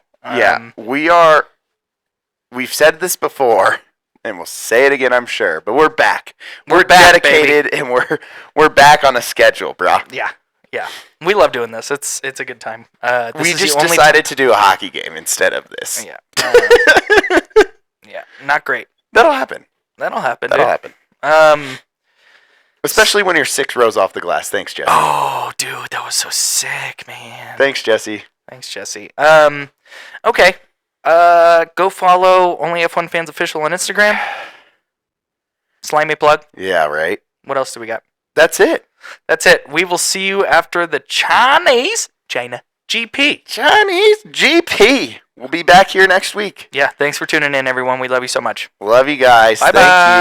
We've said this before, and we'll say it again, I'm sure, but we're back. We're back, dedicated, baby. And we're back on a schedule, bro. Yeah. We love doing this. It's a good time. We just decided to do a hockey game instead of this. Yeah. Yeah, not great. That'll happen. That'll happen. Especially when you're 6 rows off the glass. Thanks, Jesse. Oh, dude, that was so sick, man. Thanks, Jesse. Okay. Go follow Only F1 Fans Official on Instagram. Slimy plug. Yeah, right. What else do we got? That's it. We will see you after the China GP. Chinese GP. We'll be back here next week. Yeah, thanks for tuning in, everyone. We love you so much. Love you guys. Bye-bye. Thank you.